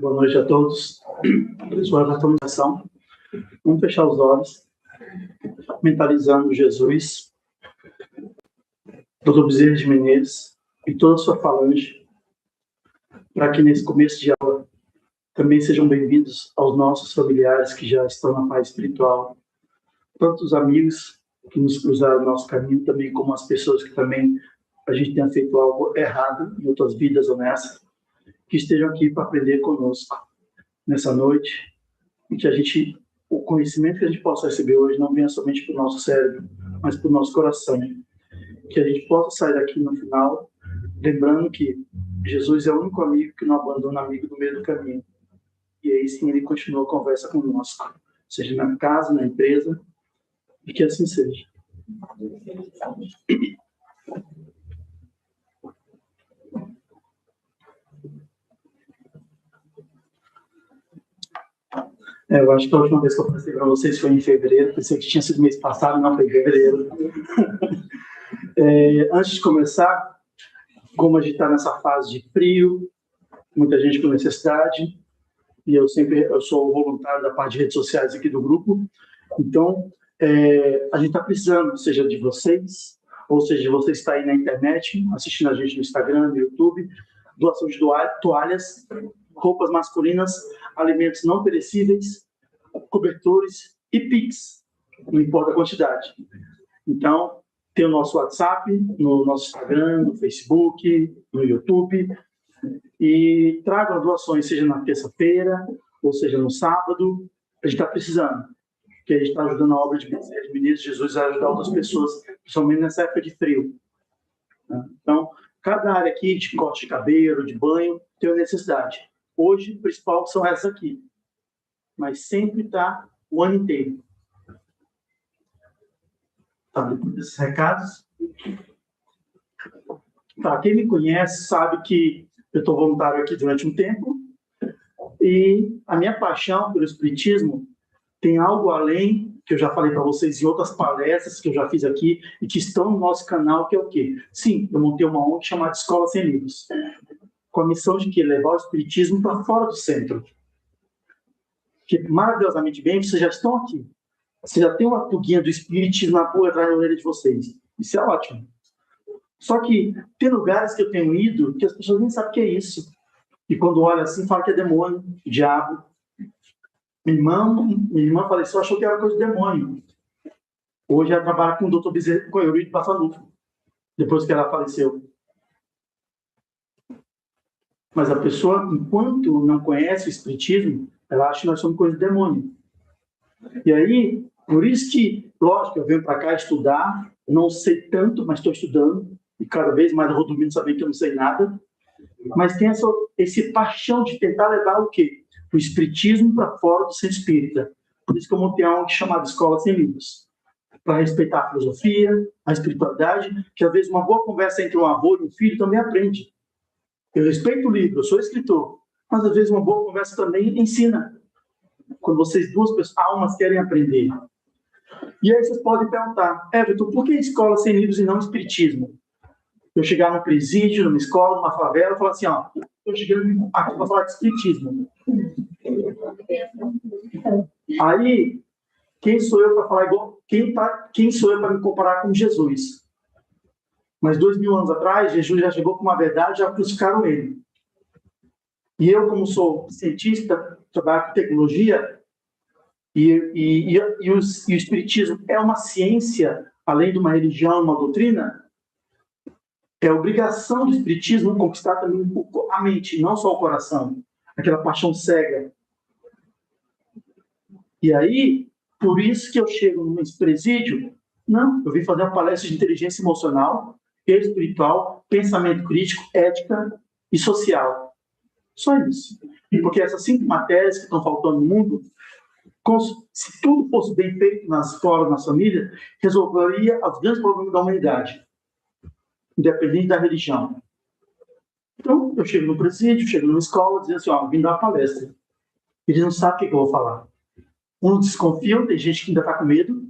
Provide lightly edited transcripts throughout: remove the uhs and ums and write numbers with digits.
Boa noite a todos. Pessoal da comunicação, vamos fechar os olhos, mentalizando Jesus, Dr. Bezerra de Menezes e toda a sua falange, para que nesse começo de aula também sejam bem-vindos aos nossos familiares que já estão na paz espiritual, tanto os amigos que nos cruzaram no nosso caminho, também como as pessoas que também a gente tenha feito algo errado em outras vidas honestas, que estejam aqui para aprender conosco nessa noite, e que o conhecimento que a gente possa receber hoje não venha somente para o nosso cérebro, mas para o nosso coração. Que a gente possa sair daqui no final, lembrando que Jesus é o único amigo que não abandona amigo no meio do caminho. E aí sim ele continua a conversa conosco, seja na casa, na empresa, e que assim seja. Eu acho que a última vez que eu passei para vocês foi em fevereiro, pensei que tinha sido mês passado, não foi em fevereiro. Antes de começar, como a gente está nessa fase de frio, muita gente com necessidade, e eu sou o voluntário da parte de redes sociais aqui do grupo, então a gente está precisando, seja de vocês, ou seja, de vocês que estão aí na internet, assistindo a gente no Instagram, no YouTube, doação de toalhas, roupas masculinas, alimentos não perecíveis, cobertores e Pix, não importa a quantidade. Então, tem o nosso WhatsApp, no nosso Instagram, no Facebook, no YouTube, e tragam doações, seja na terça-feira, ou seja no sábado, a gente está precisando, porque a gente está ajudando a obra de Menezes Jesus a ajudar outras pessoas, principalmente nessa época de frio. Então, cada área aqui de corte de cabelo, de banho, tem uma necessidade. Hoje, o principal são essas aqui, mas sempre está o ano inteiro. Tá, depois desses recados. Tá, quem me conhece sabe que eu estou voluntário aqui durante um tempo e a minha paixão pelo espiritismo tem algo além, que eu já falei para vocês em outras palestras que eu já fiz aqui e que estão no nosso canal, que é o quê? Sim, eu montei uma ONG chamada Escola Sem Livros, com a missão de que levar o espiritismo para fora do centro. Que maravilhosamente bem, vocês já estão aqui. Você já tem uma pulguinha do espiritismo na rua atrás da orelha de vocês. Isso é ótimo. Só que tem lugares que eu tenho ido que as pessoas nem sabem o que é isso. E quando olham assim, falam que é demônio, diabo. Minha irmã faleceu, achou que era coisa de demônio. Hoje ela trabalha com o Dr. Bezerra, com o Eurico Passanufo, depois que ela faleceu. Mas a pessoa, enquanto não conhece o espiritismo, ela acha que nós somos coisa de demônio. E aí, por isso que, lógico, eu venho para cá estudar, não sei tanto, mas estou estudando, e cada vez mais eu vou dormindo sabendo que eu não sei nada, mas tem esse paixão de tentar levar o quê? O espiritismo para fora do centro espírita. Por isso que eu montei uma ONG chamada Escola Sem Livros, para respeitar a filosofia, a espiritualidade, que às vezes uma boa conversa entre um avô e um filho também aprende. Eu respeito o livro, eu sou escritor, mas às vezes uma boa conversa também ensina. Quando vocês duas pessoas, almas querem aprender. E aí vocês podem perguntar, Everton, por que Escola Sem Livros e não espiritismo? Eu chegar num presídio, numa escola, numa favela, e falar assim, ó, estou chegando aqui para falar de espiritismo. Aí, quem sou eu para falar igual? Quem sou eu para me comparar com Jesus? Mas 2000 anos atrás, Jesus já chegou com uma verdade, já crucificaram ele. E eu, como sou cientista, trabalho com tecnologia, e o espiritismo é uma ciência, além de uma religião, uma doutrina, é obrigação do espiritismo conquistar também a mente, não só o coração, aquela paixão cega. E aí, por isso que eu chego nesse presídio, não, eu vim fazer uma palestra de inteligência emocional, espiritual, pensamento crítico, ética e social. Só isso. Porque essas 5 matérias que estão faltando no mundo, se tudo fosse bem feito nas escolas, nas famílias, resolveria os grandes problemas da humanidade, independente da religião. Então, eu chego no presídio, chego numa escola, dizendo assim, ó, vim dar uma palestra. Eles não sabem o que eu vou falar. Uns desconfiam, tem gente que ainda está com medo.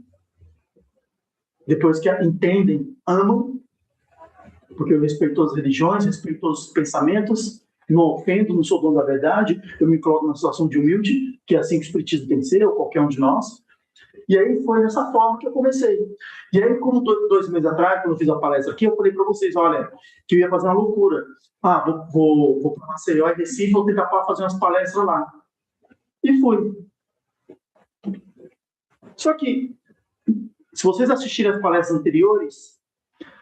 Depois que entendem, amam, porque eu respeito todas as religiões, respeito todos os pensamentos, não ofendo, não sou dono da verdade, eu me coloco numa situação de humilde, que é assim que o espiritismo tem que ser, ou qualquer um de nós. E aí foi dessa forma que eu comecei. E aí, como 2 meses atrás, quando eu fiz a palestra aqui, eu falei para vocês, olha, que eu ia fazer uma loucura. Vou para Maceió e Recife, vou tentar fazer umas palestras lá. E fui. Só que, se vocês assistirem as palestras anteriores,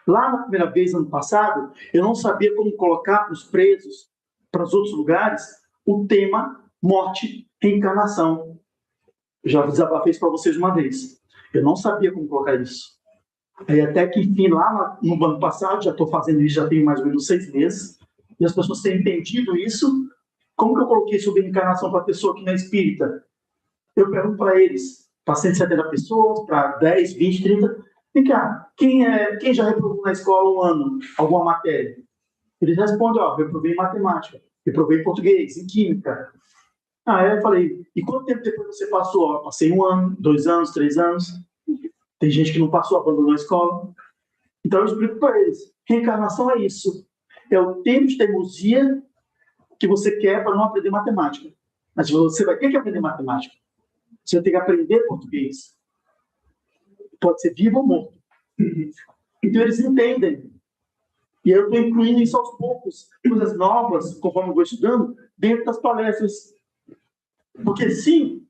lá na primeira vez, ano passado, eu não sabia como colocar os presos para os outros lugares o tema morte, reencarnação. Já desabafei isso para vocês uma vez. Eu não sabia como colocar isso. Aí até que, enfim, lá no ano passado, já estou fazendo isso, já tem mais ou menos 6 meses, e as pessoas têm entendido isso. Como que eu coloquei sobre reencarnação para a pessoa que não é espírita? Eu pergunto para eles, para 170 pessoas, para 10, 20, 30, vem cá, quem já reprovou na escola um ano alguma matéria? Eles respondem, reprovei em matemática, reprovei em português, em química. Aí eu falei, e quanto tempo depois você passou? Passei 1 ano, 2 anos, 3 anos. Tem gente que não passou, abandonou a escola. Então eu explico para eles, reencarnação é isso. É o tempo de teimosia que você quer para não aprender matemática. Mas você vai ter que aprender matemática. Você vai ter que aprender português. Pode ser vivo ou morto. Então eles entendem. E eu estou incluindo isso aos poucos, coisas novas, conforme eu vou estudando, dentro das palestras. Porque sim,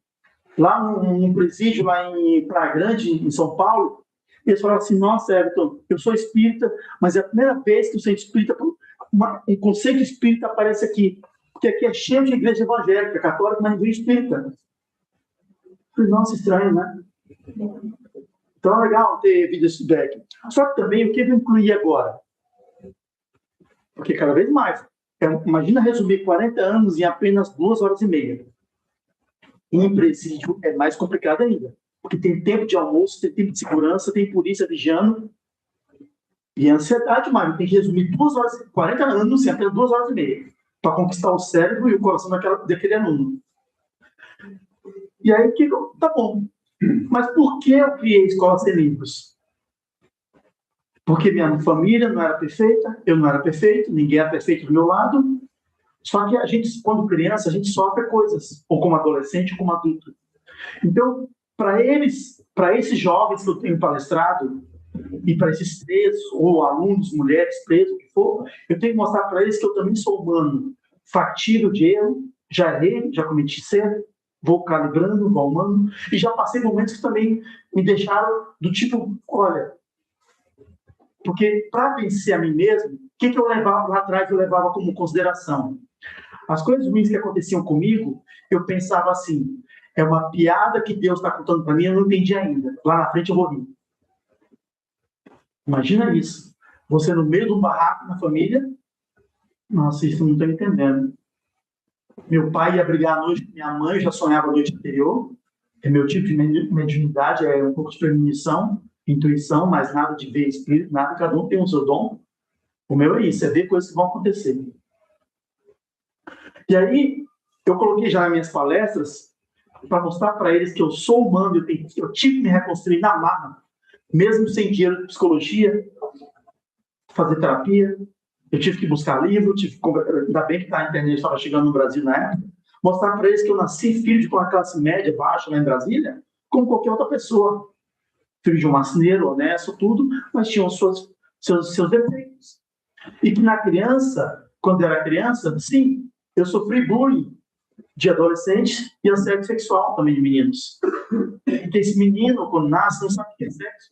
lá num presídio, lá em Praia Grande, em São Paulo, eles falaram assim, nossa, Everton, eu sou espírita, mas é a primeira vez que eu sou espírita, um conceito espírita aparece aqui. Porque aqui é cheio de igreja evangélica, católica, mas ninguém espírita. Falei, nossa, estranho, né? Então é legal ter vídeo esse feedback. Só que também, o que eu incluí agora? Porque cada vez mais. Imagina resumir 40 anos em apenas 2 horas e meia. Em presídio é mais complicado ainda. Porque tem tempo de almoço, tem tempo de segurança, tem polícia vigiando. E é ansiedade, mas tem que resumir 2 horas, 40 anos em apenas 2 horas e meia. Para conquistar o cérebro e o coração daquele aluno. E aí, tá bom. Mas por que eu criei Escola Sem Livros? Porque minha família não era perfeita, eu não era perfeito, ninguém era perfeito do meu lado. Só que a gente, quando criança, a gente sofre coisas, ou como adolescente, ou como adulto. Então, para esses jovens que eu tenho palestrado, e para esses presos, ou alunos, mulheres, presos, o que for, eu tenho que mostrar para eles que eu também sou humano, factível de erro, já errei, já cometi certo, vou calibrando, vou arrumando, e já passei momentos que também me deixaram do tipo, olha, porque para vencer a mim mesmo, o que eu levava lá atrás, eu levava como consideração? As coisas ruins que aconteciam comigo, eu pensava assim, é uma piada que Deus está contando para mim, eu não entendi ainda. Lá na frente eu vou rir. Imagina isso. Você no meio de um barraco na família, nossa, isso eu não estou entendendo. Meu pai ia brigar à noite com minha mãe, eu já sonhava a noite anterior. É meu tipo de mediunidade, é um pouco de premonição, intuição, mas nada de ver espírito, nada, cada um tem o seu dom. O meu é isso, é ver coisas que vão acontecer. E aí, eu coloquei já nas minhas palestras para mostrar para eles que eu sou humano, eu tive que me reconstruir na marra, mesmo sem dinheiro de psicologia, fazer terapia, eu tive que buscar livro, ainda bem que a internet estava chegando no Brasil na época, mostrar para eles que eu nasci filho de uma classe média, baixa, lá em Brasília, como qualquer outra pessoa. Filho de um marceneiro, honesto, tudo, mas tinham seus defeitos. E que na criança, quando eu era criança, sim, eu sofri bullying de adolescentes e assédio sexual também de meninos. Porque esse menino, quando nasce, não sabe o que é sexo.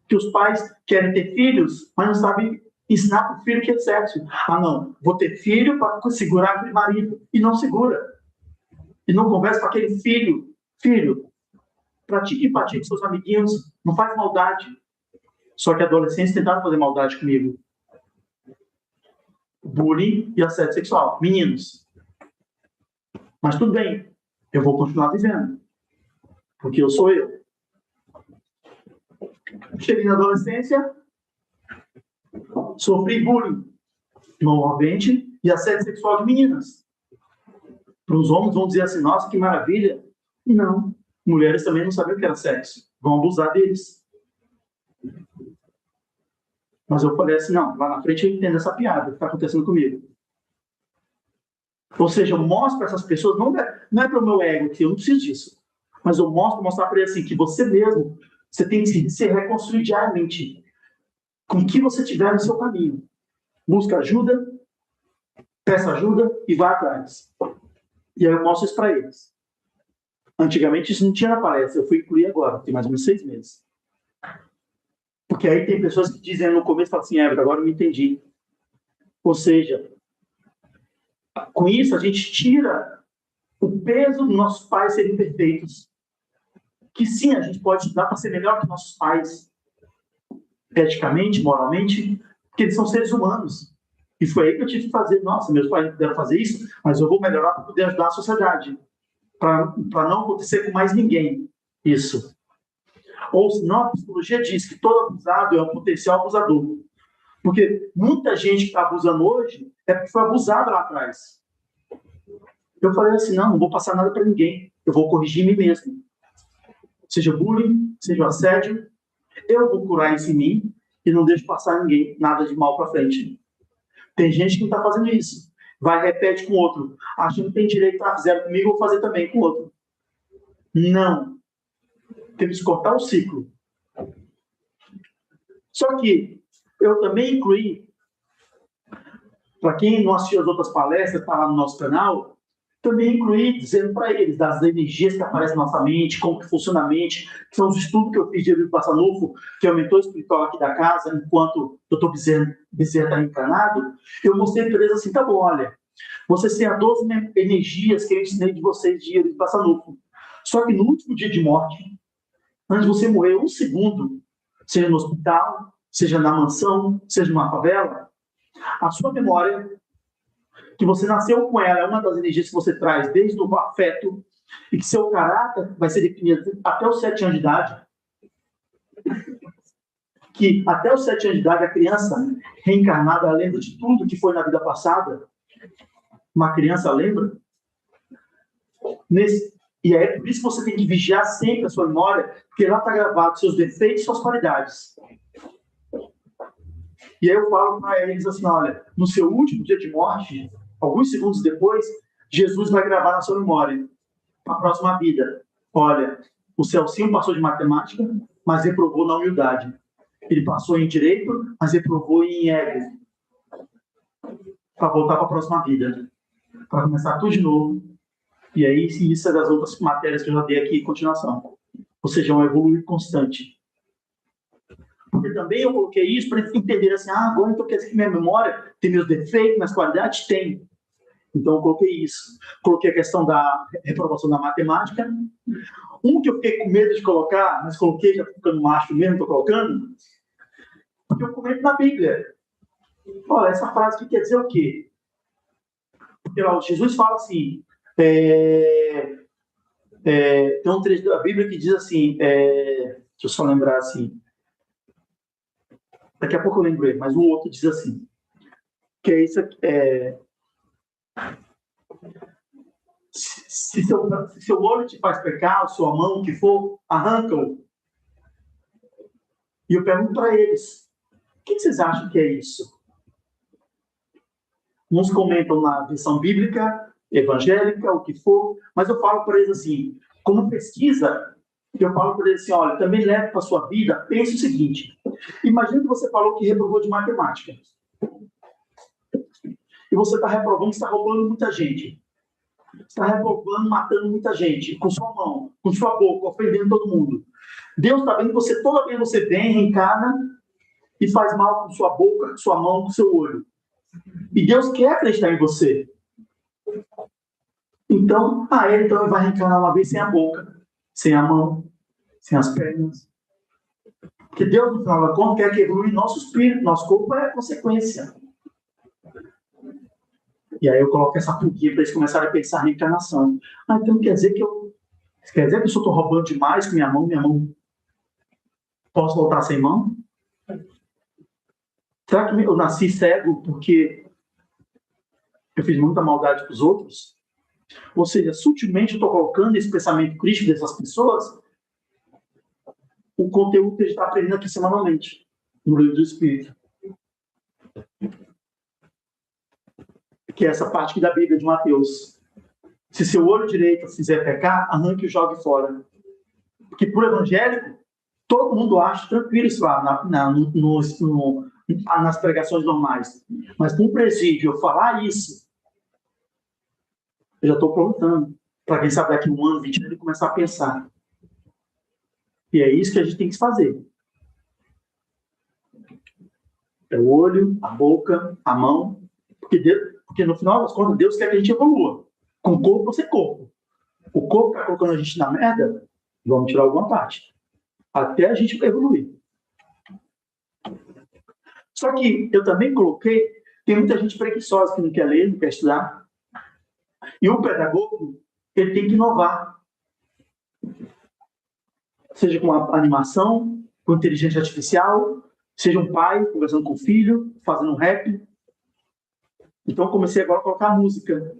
Que os pais querem ter filhos, mas não sabem ensinar para o filho o que é sexo. Ah, não, vou ter filho para segurar aquele marido. E não segura. E não conversa com aquele filho. Filho, pratique empatia com seus amiguinhos, não faz maldade. Só que adolescentes tentaram fazer maldade comigo. Bullying e assédio sexual. Meninos. Mas tudo bem, eu vou continuar vivendo. Porque eu sou eu. Cheguei na adolescência, sofri bullying, normalmente, e assédio sexual de meninas. Para os homens vão dizer assim, nossa, que maravilha. Não. Mulheres também não sabem o que era sexo. Vão abusar deles. Mas eu falei assim, não, lá na frente eu entendo essa piada que está acontecendo comigo. Ou seja, eu mostro para essas pessoas, não é para o meu ego, que eu não preciso disso, mas eu mostrar para ele assim, que você mesmo, você tem que se reconstruir diariamente com o que você tiver no seu caminho. Busca ajuda, peça ajuda e vá atrás. E aí eu mostro isso para eles. Antigamente isso não tinha na palestra, eu fui incluir agora, tem mais ou menos 6 meses. Porque aí tem pessoas que dizem no começo, falam assim, agora eu me entendi. Ou seja, com isso a gente tira o peso dos nossos pais serem perfeitos. Que sim, a gente pode estudar para ser melhor que nossos pais, eticamente, moralmente, porque eles são seres humanos. E foi aí que eu tive que fazer, nossa, meus pais não puderam fazer isso, mas eu vou melhorar para poder ajudar a sociedade, para não acontecer com mais ninguém isso. Ou senão, a psicologia diz que todo abusado é um potencial abusador. Porque muita gente que está abusando hoje é porque foi abusada lá atrás. Eu falei assim, não vou passar nada para ninguém, eu vou corrigir mim mesmo. Seja bullying, seja assédio, eu vou curar isso em mim e não deixo passar ninguém, nada de mal para frente. Tem gente que não está fazendo isso. Vai, repete com o outro. Achando que tem direito a fizer comigo, eu vou fazer também com o outro. Não. Temos que cortar o ciclo. Só que eu também incluí, para quem não assistiu as outras palestras, está lá no nosso canal, também incluí dizendo para eles das energias que aparecem na nossa mente, como que funciona a mente, que são os estudos que eu fiz de Eurico Passanufo, que é o mentor espiritual aqui da casa, enquanto o Dr. Bezerra está encarnado, eu mostrei para eles assim, tá bom, olha, vocês têm as 12 energias que eu ensinei de vocês de Eurico Passanufo. Só que no último dia de morte, antes de você morrer um segundo, seja no hospital, seja na mansão, seja numa favela, a sua memória, que você nasceu com ela, é uma das energias que você traz desde o afeto, e que seu caráter vai ser definido até os 7 anos de idade. Que até os 7 anos de idade, a criança reencarnada lembra de tudo que foi na vida passada. Uma criança lembra. E é por isso que você tem que vigiar sempre a sua memória, porque lá está gravado seus defeitos e suas qualidades. E aí eu falo para eles assim, olha, no seu último dia de morte, alguns segundos depois, Jesus vai gravar na sua memória, na próxima vida. Olha, o Celcinho passou de matemática, mas reprovou na humildade. Ele passou em direito, mas reprovou em ego. Para voltar para a próxima vida. Para começar tudo de novo. E aí, isso é das outras matérias que eu já dei aqui em continuação. Ou seja, um evoluir constante. Porque também eu coloquei isso para entender assim, agora então quer dizer que minha memória tem meus defeitos, minhas qualidades? Tem. Então eu coloquei isso. Coloquei a questão da reprovação da matemática. Um que eu fiquei com medo de colocar, mas coloquei, já ficando macho mesmo, estou colocando, porque eu comento na Bíblia. Olha, essa frase aqui quer dizer o quê? Porque lá, Jesus fala assim, tem um trecho da Bíblia que diz assim, deixa eu só lembrar assim, daqui a pouco eu lembro ele, mas o outro diz assim, que é isso aqui, se seu olho te faz pecar, sua mão, o que for, arranca-o. E eu pergunto para eles, o que vocês acham que é isso? Uns comentam na versão bíblica, evangélica, o que for, mas eu falo para eles assim, como pesquisa, eu falo para eles assim, olha, também leve para a sua vida, pense o seguinte, imagina que você falou que reprovou de matemática. E você está reprovando, está roubando muita gente. Está reprovando, matando muita gente, com sua mão, com sua boca, ofendendo todo mundo. Deus está vendo que você, toda vez que você vem, reencarna e faz mal com sua boca, com sua mão, com seu olho. E Deus quer acreditar em você. Então, ele vai reencarnar uma vez sem a boca, sem a mão, sem as pernas. Porque Deus, no final da conta, quer que evolui nosso espírito, nosso corpo é a consequência. E aí eu coloco essa pulguinha para eles começarem a pensar na reencarnação. Então quer dizer que eu estou roubando demais com minha mão? Posso voltar sem mão? Será que eu nasci cego porque eu fiz muita maldade para os outros? Ou seja, sutilmente eu estou colocando esse pensamento crítico dessas pessoas, o conteúdo que a gente está aprendendo aqui semanalmente, no livro do Espírito. que é essa parte aqui da Bíblia de Mateus. Se seu olho direito fizer pecar, arranque e jogue fora. Porque por evangélico, todo mundo acha tranquilo isso lá nas pregações normais. Mas para um presídio eu falar isso, eu já estou perguntando. Para quem sabe daqui a 1 ano, 20 anos, ele começar a pensar. E é isso que a gente tem que fazer. É o olho, a boca, a mão. Porque no final das contas, Deus quer que a gente evolua. Com corpo ou sem corpo. O corpo está colocando a gente na merda, vamos tirar alguma parte. Até a gente evoluir. Só que eu também coloquei, tem muita gente preguiçosa que não quer ler, não quer estudar. E o pedagogo, ele tem que inovar. Seja com a animação, com inteligência artificial, seja um pai conversando com o filho, fazendo um rap. Então, eu comecei agora a colocar música.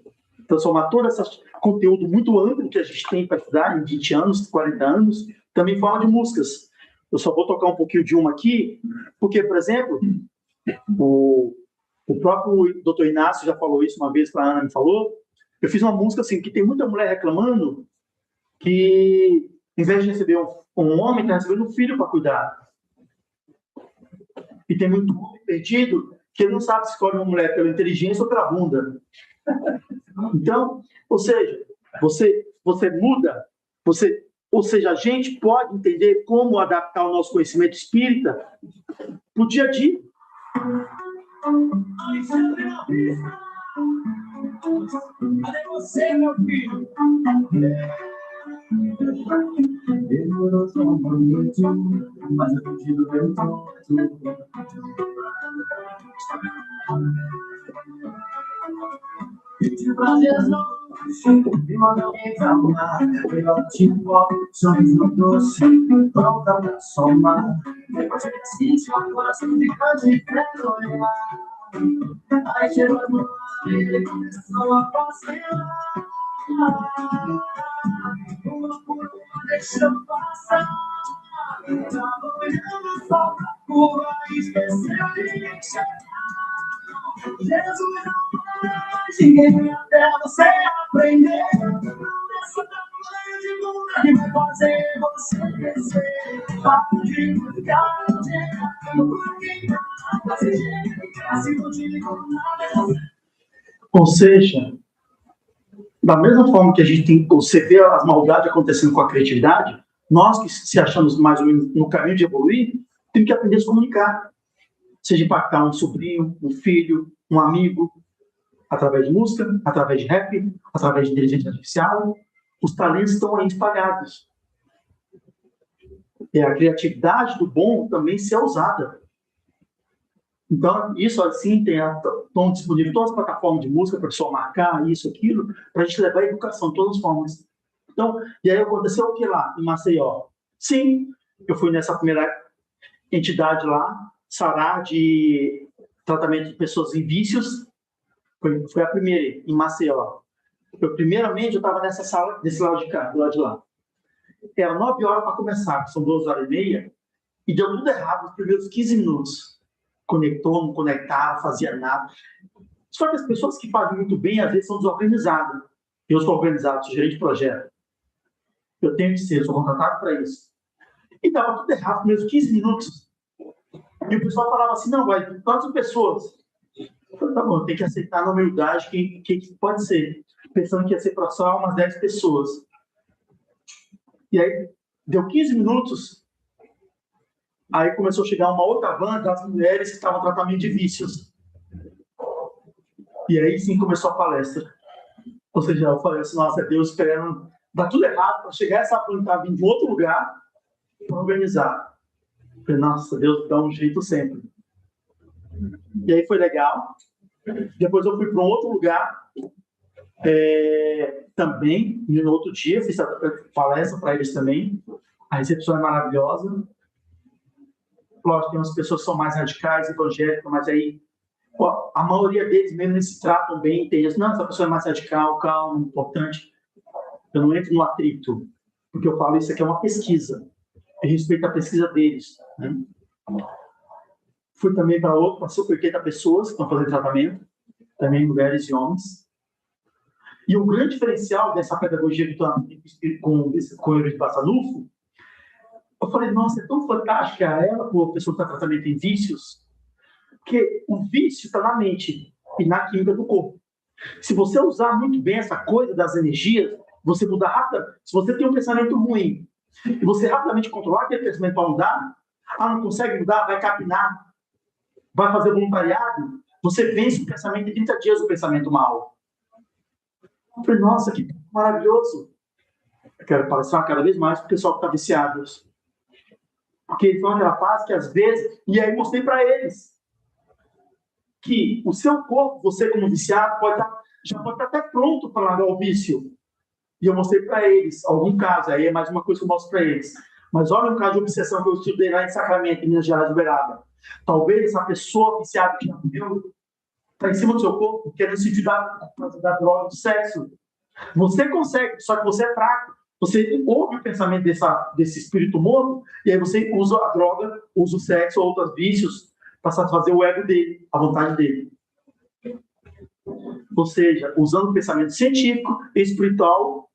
Transformar todo esse conteúdo muito amplo que a gente tem para estudar em 20 anos, 40 anos, também em forma de músicas. Eu só vou tocar um pouquinho de uma aqui, porque, por exemplo, o próprio doutor Inácio já falou isso uma vez, que a Ana me falou. Eu fiz uma música assim, que tem muita mulher reclamando que, em vez de receber um homem, está recebendo um filho para cuidar. E tem muito homem perdido que ele não sabe se escolhe uma mulher pela inteligência ou pela bunda. Então, ou seja, você muda, ou seja, a gente pode entender como adaptar o nosso conhecimento espírita para o dia a dia. Cadê você, meu filho? Demorou só um minutinho, mas eu pedi do meu ponto. De prazer não, me manda alguém pra arrumar. Melhor tipo, sonhos não trouxe, pronta pra somar. Depois que decide, o coração fica de vergonha. Aí chegou a mão, ele começou a passear. Uma por uma deixou passar. Tava olhando só pra curva e esqueceu de enxergar. Jesus não mais ninguém até você aprender. Essa tamanho de bunda que vai fazer você crescer. Papo de ficar ou seja, da mesma forma que a gente tem, você vê as maldades acontecendo com a criatividade, nós que se achamos mais ou menos no caminho de evoluir, temos que aprender a se comunicar. Seja impactar um sobrinho, um filho, um amigo, através de música, através de rap, através de inteligência artificial. Os talentos estão aí espalhados. E a criatividade do bom também ser usada. Então, isso assim, estão disponíveis todas as plataformas de música para a pessoa marcar isso, aquilo, para a gente levar a educação de todas as formas. Então, e aí aconteceu o que lá, em Maceió? Sim, eu fui nessa primeira entidade lá, Sará, de tratamento de pessoas em vícios. Foi a primeira, em Maceió. Primeiramente, eu estava nessa sala, desse lado de cá, do lado de lá. Era 9 horas para começar, são 2h30, e deu tudo errado nos primeiros 15 minutos. Conectou, não conectava, fazia nada. Só que as pessoas que fazem muito bem, às vezes, são desorganizadas. Eu sou organizado, sou gerente de projeto. Eu tenho que ser, eu sou contratado para isso. E estava tudo errado nos primeiros 15 minutos. E o pessoal falava assim, não, vai, quantas pessoas? Eu falei, tá bom, tem que aceitar na humildade que pode ser. Pensando que ia ser para só umas 10 pessoas. E aí, deu 15 minutos, aí começou a chegar uma outra van das mulheres que estavam em tratamento de vícios. E aí sim começou a palestra. Ou seja, eu falei assim, nossa, Deus esperando, dá tudo errado para chegar essa van que vindo de outro lugar para organizar. Eu falei, nossa, Deus dá um jeito sempre. E aí foi legal. Depois eu fui para um outro lugar, também, no outro dia, fiz a palestra para eles também. A recepção é maravilhosa. Lógico, tem umas pessoas que são mais radicais, evangélicas, mas aí a maioria deles mesmo eles se tratam bem, entendem? Não, essa pessoa é mais radical, calma, importante. Eu não entro no atrito, porque eu falo isso aqui é uma pesquisa. Eu respeito a pesquisa deles. Né? Fui também para 80 pessoas que estão fazendo tratamento. também mulheres e homens. E o grande diferencial dessa pedagogia com o Eurico Bassanufo, eu falei, nossa, é tão fantástica ela, com a pessoa que está tratamento em vícios, porque o vício está na mente e na química do corpo. Se você usar muito bem essa coisa das energias, você muda rápido. Se você tem um pensamento ruim e você rapidamente controlar aquele pensamento para mudar, não consegue mudar, vai capinar, vai fazer voluntariado, você vence o pensamento em 30 dias, o pensamento mal. Eu falei, nossa, que maravilhoso. Eu quero palestrar cada vez mais para o pessoal que está viciado. Porque eles estão naquela fase que às vezes... E aí mostrei para eles que o seu corpo, você como viciado, já pode estar até pronto para largar o vício. E eu mostrei para eles algum caso, aí é mais uma coisa que eu mostro para eles. Mas olha um caso de obsessão que eu estudei lá em Sacramento, em Minas Gerais, Uberaba. Talvez essa pessoa viciada que já morreu está em cima do seu corpo, querendo se tirar da droga do sexo. Você consegue, só que você é fraco. Você ouve o pensamento desse espírito morto, e aí você usa a droga, usa o sexo ou outros vícios para satisfazer o ego dele, a vontade dele. Ou seja, usando o pensamento científico e espiritual,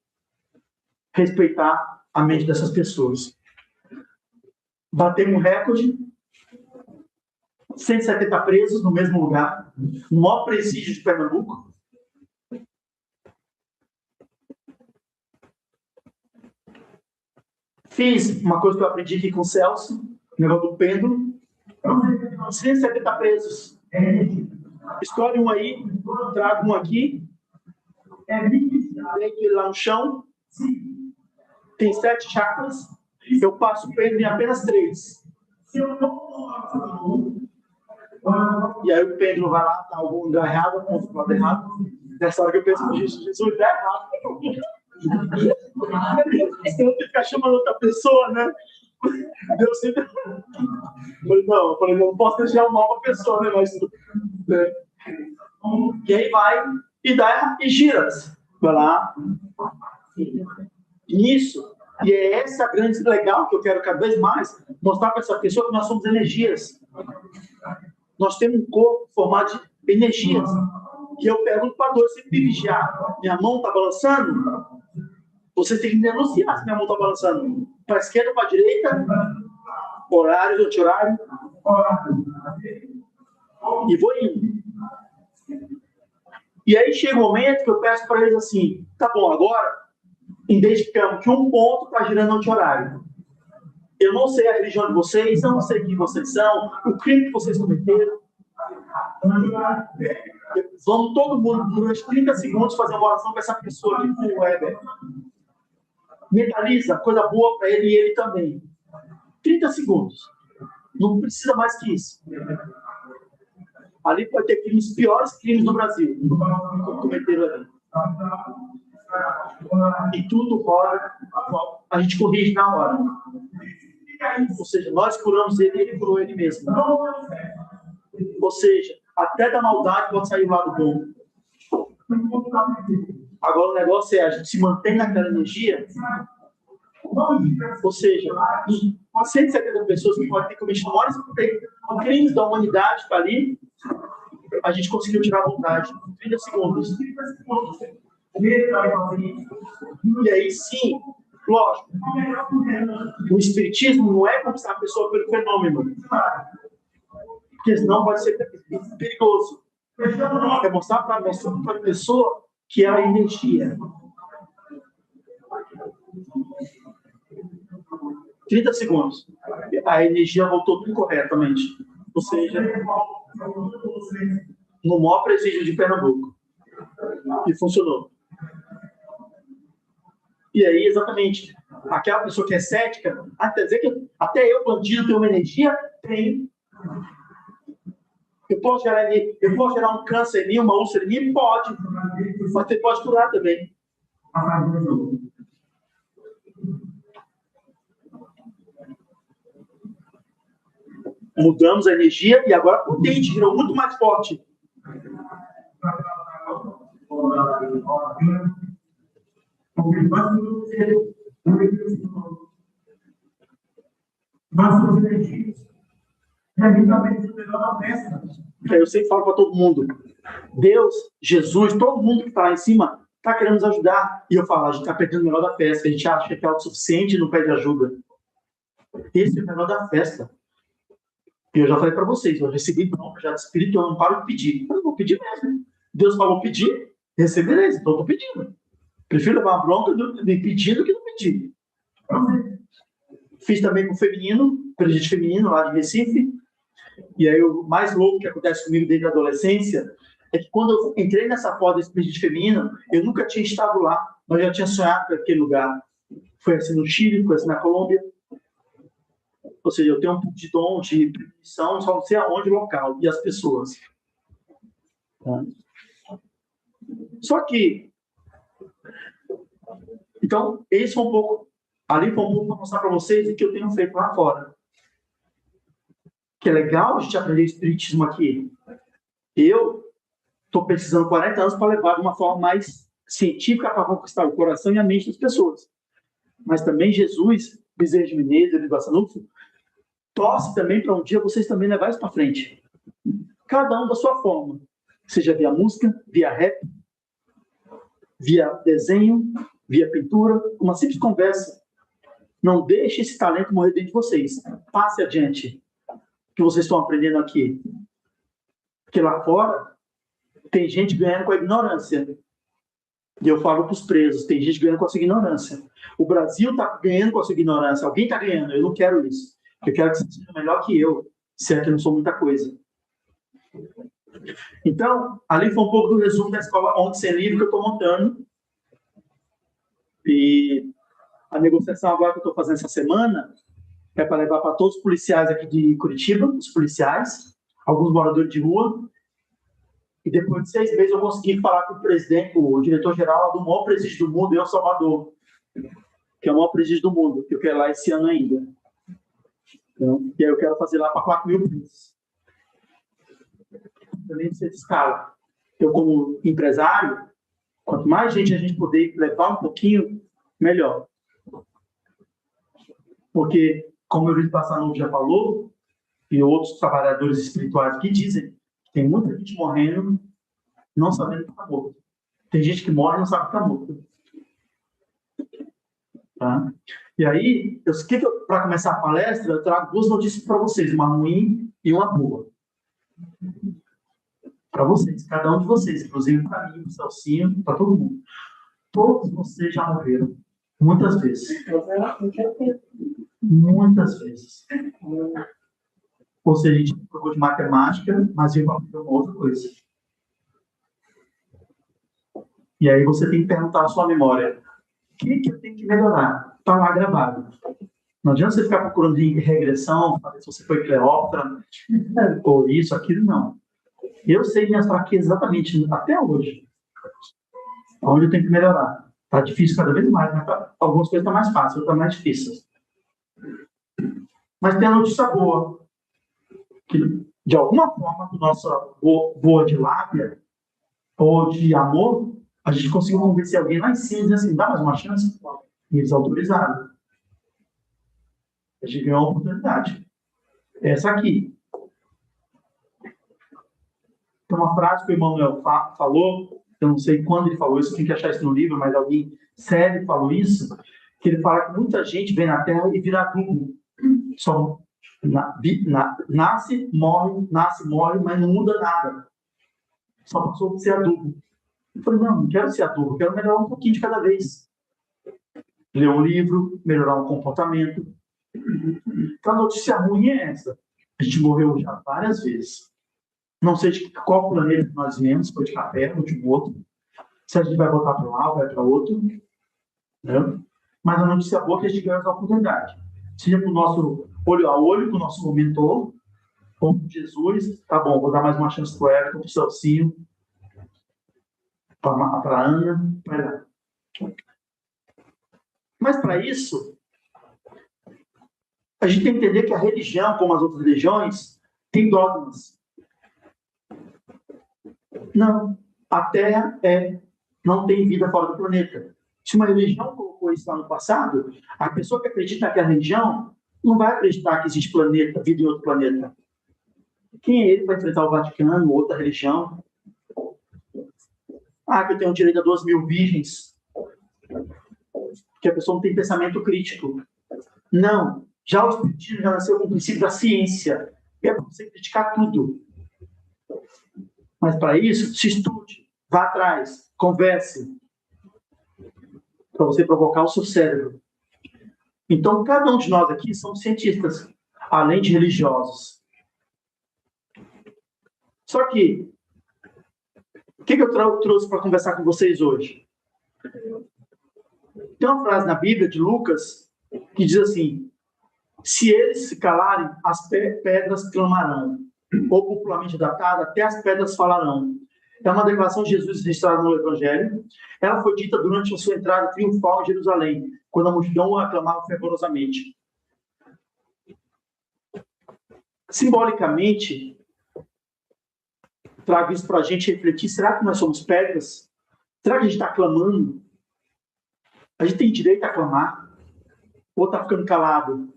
respeitar a mente dessas pessoas. Batemos um recorde, 170 presos no mesmo lugar, no maior presídio de Pernambuco. Fiz uma coisa que eu aprendi aqui com o Celso, o negócio do pêndulo. 170 presos. Escolhe um aí, trago um aqui. Deito ele lá no chão. Tem 7 chakras. Eu passo o pêndulo em apenas 3. E aí o pêndulo vai lá, tá algum lugar errado, aponta pro lado errado. Nessa hora que eu penso, Jesus, tá errado. Você não tem que ficar chamando outra pessoa, né? Deus sempre... Eu falei, não posso deixar mal pra pessoa, né? Mas... né? E aí vai e dá e gira. Vai lá. Isso. E é essa grande legal que eu quero cada vez mais mostrar para essa pessoa que nós somos energias. Nós temos um corpo formado de energias. E eu pergunto para dois, você me vigiar. Minha mão está balançando? Você tem que denunciar se minha mão está balançando. Para a esquerda ou para a direita? Horário, anti-horário. E vou indo. E aí chega um momento que eu peço para eles assim, tá bom, agora identificamos que um ponto está girando anti-horário. Eu não sei a religião de vocês, eu não sei quem vocês são, o crime que vocês cometeram. Vamos todo mundo, durante 30 segundos, fazer uma oração para essa pessoa aqui, com o Weber. Mentaliza coisa boa para ele e ele também. 30 segundos. Não precisa mais que isso. Ali pode ter crimes, os piores crimes do Brasil, que cometeram ali. E tudo roda, a gente corrige na hora. Ou seja, nós curamos ele e ele curou ele mesmo. Ou seja, até da maldade pode sair o lado bom. Agora o negócio é a gente se mantém naquela energia. Ou seja, 170 pessoas que podem ter cometido maiores crimes da humanidade para ali, a gente conseguiu tirar a vontade em 30 segundos. E aí sim, lógico, o espiritismo não é conquistar a pessoa pelo fenômeno, porque senão pode ser perigoso. É mostrar para a pessoa que é a energia. 30 segundos. A energia voltou tudo corretamente. Ou seja, no maior presídio de Pernambuco. E funcionou. E aí, exatamente, aquela pessoa que é cética, até dizer que até eu, bandido, tenho uma energia? Tenho. Eu posso gerar um câncer em mim, uma úlcera em mim? Pode. Mas você pode curar também. Mudamos a energia e agora o dente virou muito mais forte. Eu sempre falo para todo mundo, Deus, Jesus, todo mundo que está lá em cima está querendo nos ajudar. E eu falo, a gente está perdendo o melhor da festa. A gente acha que é autossuficiente e não pede ajuda. Esse é o melhor da festa. E eu já falei para vocês, eu recebi bronca já de espírito, eu não paro de pedir. Eu não vou pedir mesmo. Deus falou pedir, receberei, então eu estou pedindo. Prefiro levar uma bronca de pedir do que não pedir. Fiz também com o feminino, presídio feminino lá de Recife. E aí o mais louco que acontece comigo desde a adolescência é que quando eu entrei nessa porta desse presídio feminino, eu nunca tinha estado lá, mas já tinha sonhado com aquele lugar. Foi assim no Chile, foi assim na Colômbia. Ou seja, eu tenho um pouco de dom, de premonição, só não sei aonde o local e as pessoas. Tá? Só que, então, esse foi um pouco, ali foi um pouco para mostrar para vocês o que eu tenho feito lá fora. Que é legal a gente aprender espiritismo aqui. Eu estou precisando 40 anos para levar de uma forma mais científica para conquistar o coração e a mente das pessoas. Mas também Jesus, Bezerra de Menezes, Luiz Bassanufo, torce também para um dia vocês também levarem isso para frente. Cada um da sua forma. Seja via música, via rap, via desenho, via pintura, uma simples conversa. Não deixe esse talento morrer dentro de vocês. Passe adiante. O que vocês estão aprendendo aqui. Porque lá fora, tem gente ganhando com a ignorância. E eu falo para os presos, tem gente ganhando com a sua ignorância. O Brasil está ganhando com a sua ignorância. Alguém está ganhando, eu não quero isso. Eu quero que você seja melhor que eu, se é que eu não sou muita coisa. Então, ali foi um pouco do resumo da escola Ontem Sem Livro que eu estou montando. E a negociação agora que eu estou fazendo essa semana é para levar para todos os policiais aqui de Curitiba, os policiais, alguns moradores de rua. E depois de 6 meses eu consegui falar com o presidente, o diretor-geral do maior presídio do mundo, em El Salvador, que é o maior presídio do mundo, que eu quero lá esse ano ainda. Então, e aí eu quero fazer lá para 4.000 presos. Também precisa de escala. Eu, como empresário, quanto mais gente a gente puder levar um pouquinho, melhor. Porque, como o Luiz Bassanufo já falou, e outros trabalhadores espirituais que dizem, tem muita gente morrendo não sabendo que está morto. Tem gente que morre e não sabe que está morto. Tá? E aí, para começar a palestra, eu trago 2 notícias para vocês, uma ruim e uma boa. Para vocês, cada um de vocês, inclusive para mim, para o Celcinho, para todo mundo. Todos vocês já morreram. Muitas vezes. Muitas vezes. Ou seja, a gente provou de matemática, mas eu vou uma outra coisa. E aí você tem que perguntar à sua memória: o que eu tenho que melhorar? Está lá gravado. Não adianta você ficar procurando de regressão, para ver se você foi Cleópatra, ou isso, aquilo, não. Eu sei minhas fraquezas exatamente, até hoje. Onde eu tenho que melhorar. Está difícil cada vez mais, mas algumas coisas estão mais fáceis, outras mais difíceis. Mas tem a notícia boa. Que, de alguma forma, com nossa boa de lábia ou de amor, a gente conseguiu convencer alguém lá em cima e dizer assim, dá mais uma chance? E eles autorizaram. A gente ganhou uma oportunidade. Essa aqui. Tem uma frase que o Emmanuel falou, eu não sei quando ele falou isso, eu tenho que achar isso no livro, mas alguém sério falou isso, que ele fala que muita gente vem na Terra e vira adubo. Só nasce, morre, mas não muda nada. Só passou a ser adubo. Eu falei, não quero ser adubo, quero melhorar um pouquinho de cada vez. Ler um livro, melhorar um comportamento. Então a notícia ruim é essa. A gente morreu já várias vezes. Não sei de qual planeta nós viemos, se foi de café ou de um outro. Se a gente vai voltar para lá ou vai para outro. Né? Mas a notícia boa é que a gente ganha essa oportunidade. Seja com o nosso olho a olho, com o nosso mentor, ou com Jesus. Tá bom, vou dar mais uma chance para o Everton, para o Celcinho, para a Ana. Vai lá. Mas para isso, a gente tem que entender que a religião, como as outras religiões, tem dogmas. Não, a Terra não tem vida fora do planeta. Se uma religião colocou isso lá no passado, a pessoa que acredita naquela religião não vai acreditar que existe planeta, vida em outro planeta. Quem é ele para enfrentar o Vaticano, outra religião? que eu tenho direito a 2.000 virgens. Porque a pessoa não tem pensamento crítico. Não. Já o espiritismo já nasceu com o princípio da ciência. É para você criticar tudo. Mas para isso, se estude, vá atrás, converse. Para você provocar o seu cérebro. Então, cada um de nós aqui somos cientistas, além de religiosos. Só que, o que eu trouxe para conversar com vocês hoje? Tem uma frase na Bíblia de Lucas que diz assim: se eles se calarem, as pedras clamarão. Ou popularmente datada, até as pedras falarão. É uma declaração de Jesus registrada no Evangelho. Ela foi dita durante a sua entrada triunfal em Jerusalém, quando a multidão o aclamava fervorosamente. Simbolicamente, trago isso para a gente refletir: será que nós somos pedras? Será que a gente está clamando? A gente tem direito a clamar? Ou está ficando calado?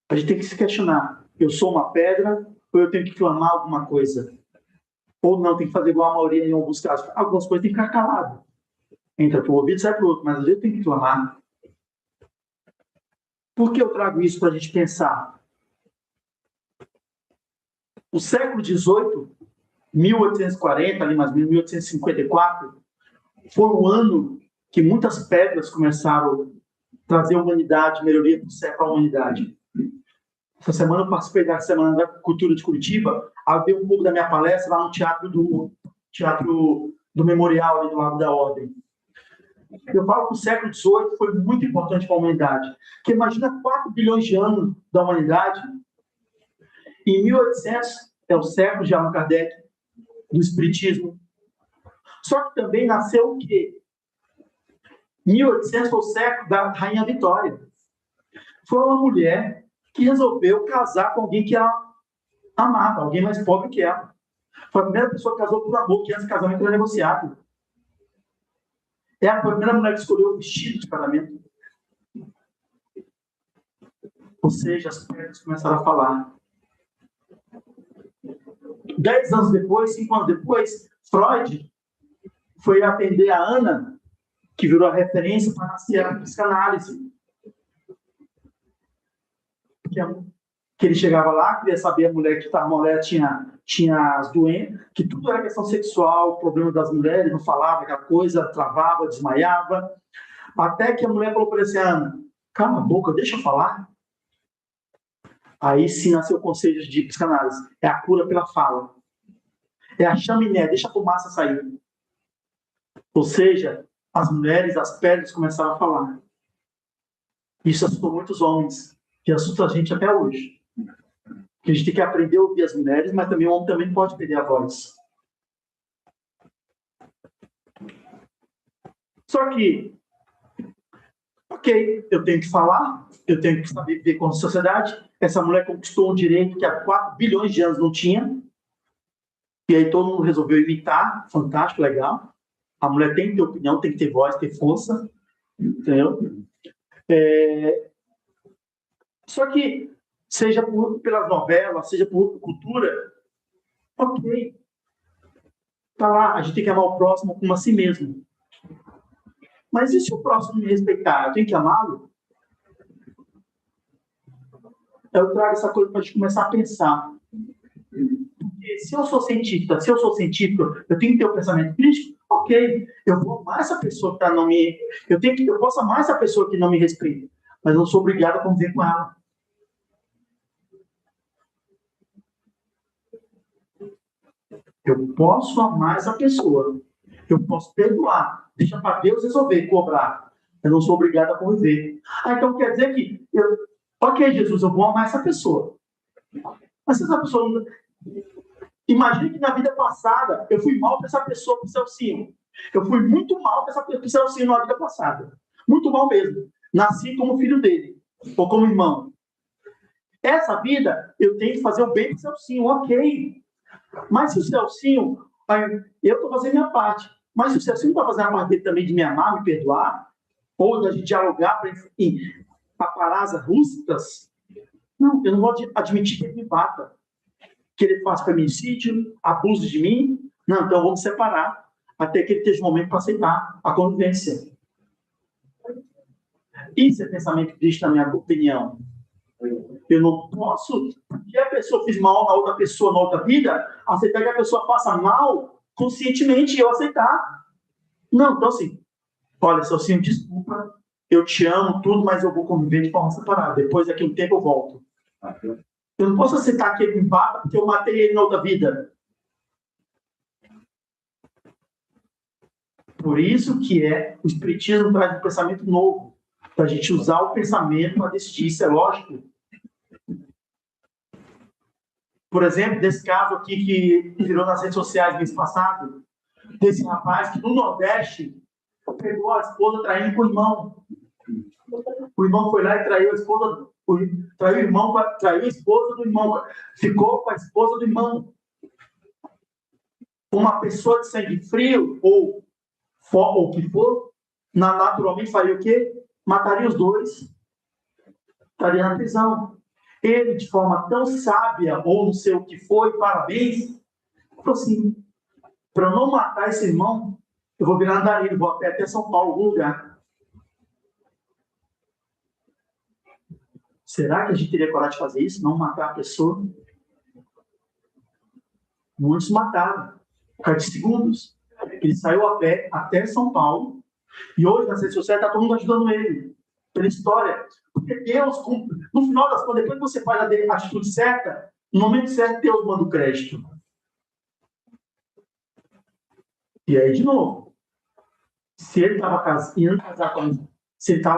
A gente tem que se questionar: eu sou uma pedra ou eu tenho que clamar alguma coisa? Ou não, tem que fazer igual a maioria em alguns casos. Algumas coisas tem que ficar calado. Entra para o ouvido, sai para o outro, mas às vezes tem que clamar. Por que eu trago isso para a gente pensar? O século XVIII, 1840, ali mais ou menos 1854, foi um ano que muitas pedras começaram a trazer humanidade, melhoria para a humanidade. Essa semana eu participei da Semana da Cultura de Curitiba, aí eu dei um pouco da minha palestra lá no Teatro do Memorial, ali do lado da Ordem. Eu falo que o século XVIII foi muito importante para a humanidade, porque imagina 4 bilhões de anos da humanidade. Em 1800 é o século de Allan Kardec, do Espiritismo. Só que também nasceu o quê? 1800 foi o século da Rainha Vitória. Foi uma mulher que resolveu casar com alguém que ela amava, alguém mais pobre que ela. Foi a primeira pessoa que casou por amor, que antes casamento era negociado. Ela foi a primeira mulher que escolheu o vestido de casamento. Ou seja, as mulheres começaram a falar. 10 anos depois, 5 anos depois, Freud foi atender a Ana, que virou a referência para nascer a psicanálise. Que ele chegava lá, queria saber a mulher que estava, a mulher tinha as doenças, que tudo era questão sexual, problema das mulheres, não falava aquela coisa, travava, desmaiava. Até que a mulher falou para ele assim: Ana, cala a boca, deixa eu falar. Aí sim nasceu o conceito de psicanálise. É a cura pela fala. É a chaminé, deixa a fumaça sair. Ou seja, as mulheres, as pedras começaram a falar. Isso assustou muitos homens, que assusta a gente até hoje. Que a gente tem que aprender a ouvir as mulheres, mas também o homem também pode perder a voz. Só que, ok, eu tenho que falar, eu tenho que saber viver com a sociedade. Essa mulher conquistou um direito que há 4 bilhões de anos não tinha. E aí todo mundo resolveu imitar. Fantástico, legal. A mulher tem que ter opinião, tem que ter voz, ter força. Entendeu? Só que, seja pelas novelas, seja por cultura, ok. Tá lá, a gente tem que amar o próximo como a si mesmo. Mas e se o próximo me respeitar? Eu tenho que amá-lo? Eu trago essa coisa para a gente começar a pensar. Porque se eu sou científico, eu tenho que ter o pensamento crítico. Ok, eu vou amar essa pessoa que não me... Eu posso amar essa pessoa que não me respeita, mas eu não sou obrigado a conviver com ela. Eu posso amar essa pessoa. Eu posso perdoar. Deixa para Deus resolver, cobrar. Eu não sou obrigado a conviver. Então quer dizer que... Ok, Jesus, eu vou amar essa pessoa. Mas se essa pessoa... Imagine que na vida passada eu fui mal para essa pessoa, para o Celcinho. Eu fui muito mal para o Celcinho na vida passada. Muito mal mesmo. Nasci como filho dele. Ou como irmão. Essa vida, eu tenho que fazer o bem para o Celcinho. Ok. Mas se o Celcinho... Eu estou fazendo a minha parte. Mas se o Celcinho está fazendo a parte dele também de me amar, me perdoar, ou de a gente dialogar para parar as rústicas, não, eu não vou admitir que ele me bata. que ele faça feminicídio, abuse de mim. Não, então vamos separar até que ele esteja um momento para aceitar a convivência. Isso é pensamento Cristo, na minha opinião. Eu não posso, porque a pessoa fez mal na outra pessoa, na outra vida, aceitar que a pessoa faça mal conscientemente e eu aceitar. Não, então assim, olha, Celcinho, desculpa, eu te amo, tudo, mas eu vou conviver de forma separada. Depois, daqui a um tempo, eu volto. Eu não posso aceitar que ele me bata porque eu matei ele na outra vida. Por isso que o Espiritismo traz um pensamento novo, para a gente usar o pensamento para decidir, isso é lógico. Por exemplo, desse caso aqui que virou nas redes sociais mês passado, desse rapaz que no Nordeste pegou a esposa traindo com o irmão. O irmão foi lá e traiu a esposa, traiu a esposa do irmão, ficou com a esposa do irmão. Uma pessoa de sangue frio, ou o que for, naturalmente faria o quê? Mataria os dois. Estaria na prisão. Ele, de forma tão sábia, ou não sei o que foi, parabéns, falou assim, para eu não matar esse irmão, eu vou virar andarilho, vou até São Paulo, algum lugar. Será que a gente teria coragem de fazer isso? Não matar a pessoa? Muitos mataram, por causa de segundos. Ele saiu a pé até São Paulo, e hoje nas redes sociais está todo mundo ajudando ele, pela história. Porque Deus, no final das contas, depois que você faz a atitude certa, no momento certo, Deus manda o crédito. E aí, de novo, se ele estava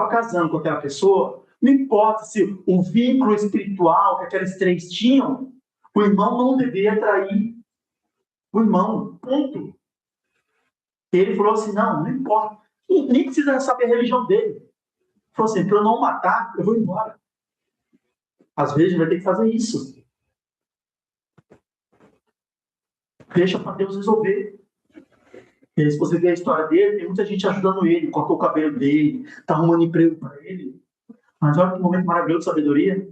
casando com aquela pessoa, não importa se o vínculo espiritual que aqueles três tinham, o irmão não deveria trair o irmão, ponto. Ele falou assim, não importa, nem precisa saber a religião dele. Ele falou assim, para eu não matar, eu vou embora. Às vezes a gente vai ter que fazer isso. Deixa para Deus resolver. E se você ver a história dele, tem muita gente ajudando ele, cortou o cabelo dele, está arrumando emprego para ele. Mas olha que momento maravilhoso de sabedoria.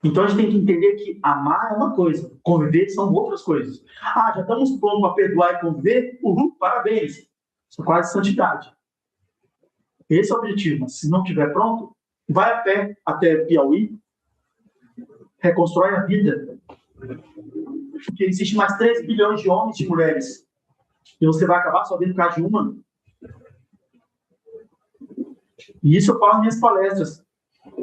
Então a gente tem que entender que amar é uma coisa, conviver são outras coisas. Já estamos prontos para perdoar e conviver? Parabéns. Isso é quase santidade. Esse é o objetivo. Mas se não estiver pronto, vai a pé até Piauí, reconstrói a vida. Porque existe mais 3 bilhões de homens e de mulheres. E você vai acabar só vendo por causa de uma. E isso eu falo nas minhas palestras.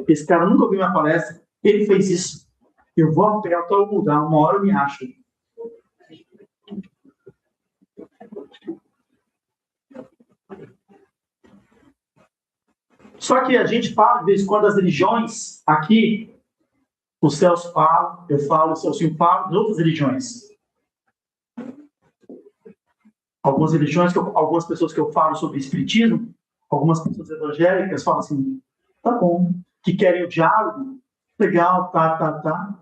Esse cara nunca ouviu minha palestra. Ele fez isso. Eu vou a pé até o lugar, uma hora eu me acho. Só que a gente fala, de vez em quando, das religiões, aqui, o Celso fala, eu falo, o Celcinho fala, de outras religiões. Algumas religiões, algumas pessoas que eu falo sobre espiritismo, algumas pessoas evangélicas falam assim, tá bom, que querem o diálogo, legal, tá.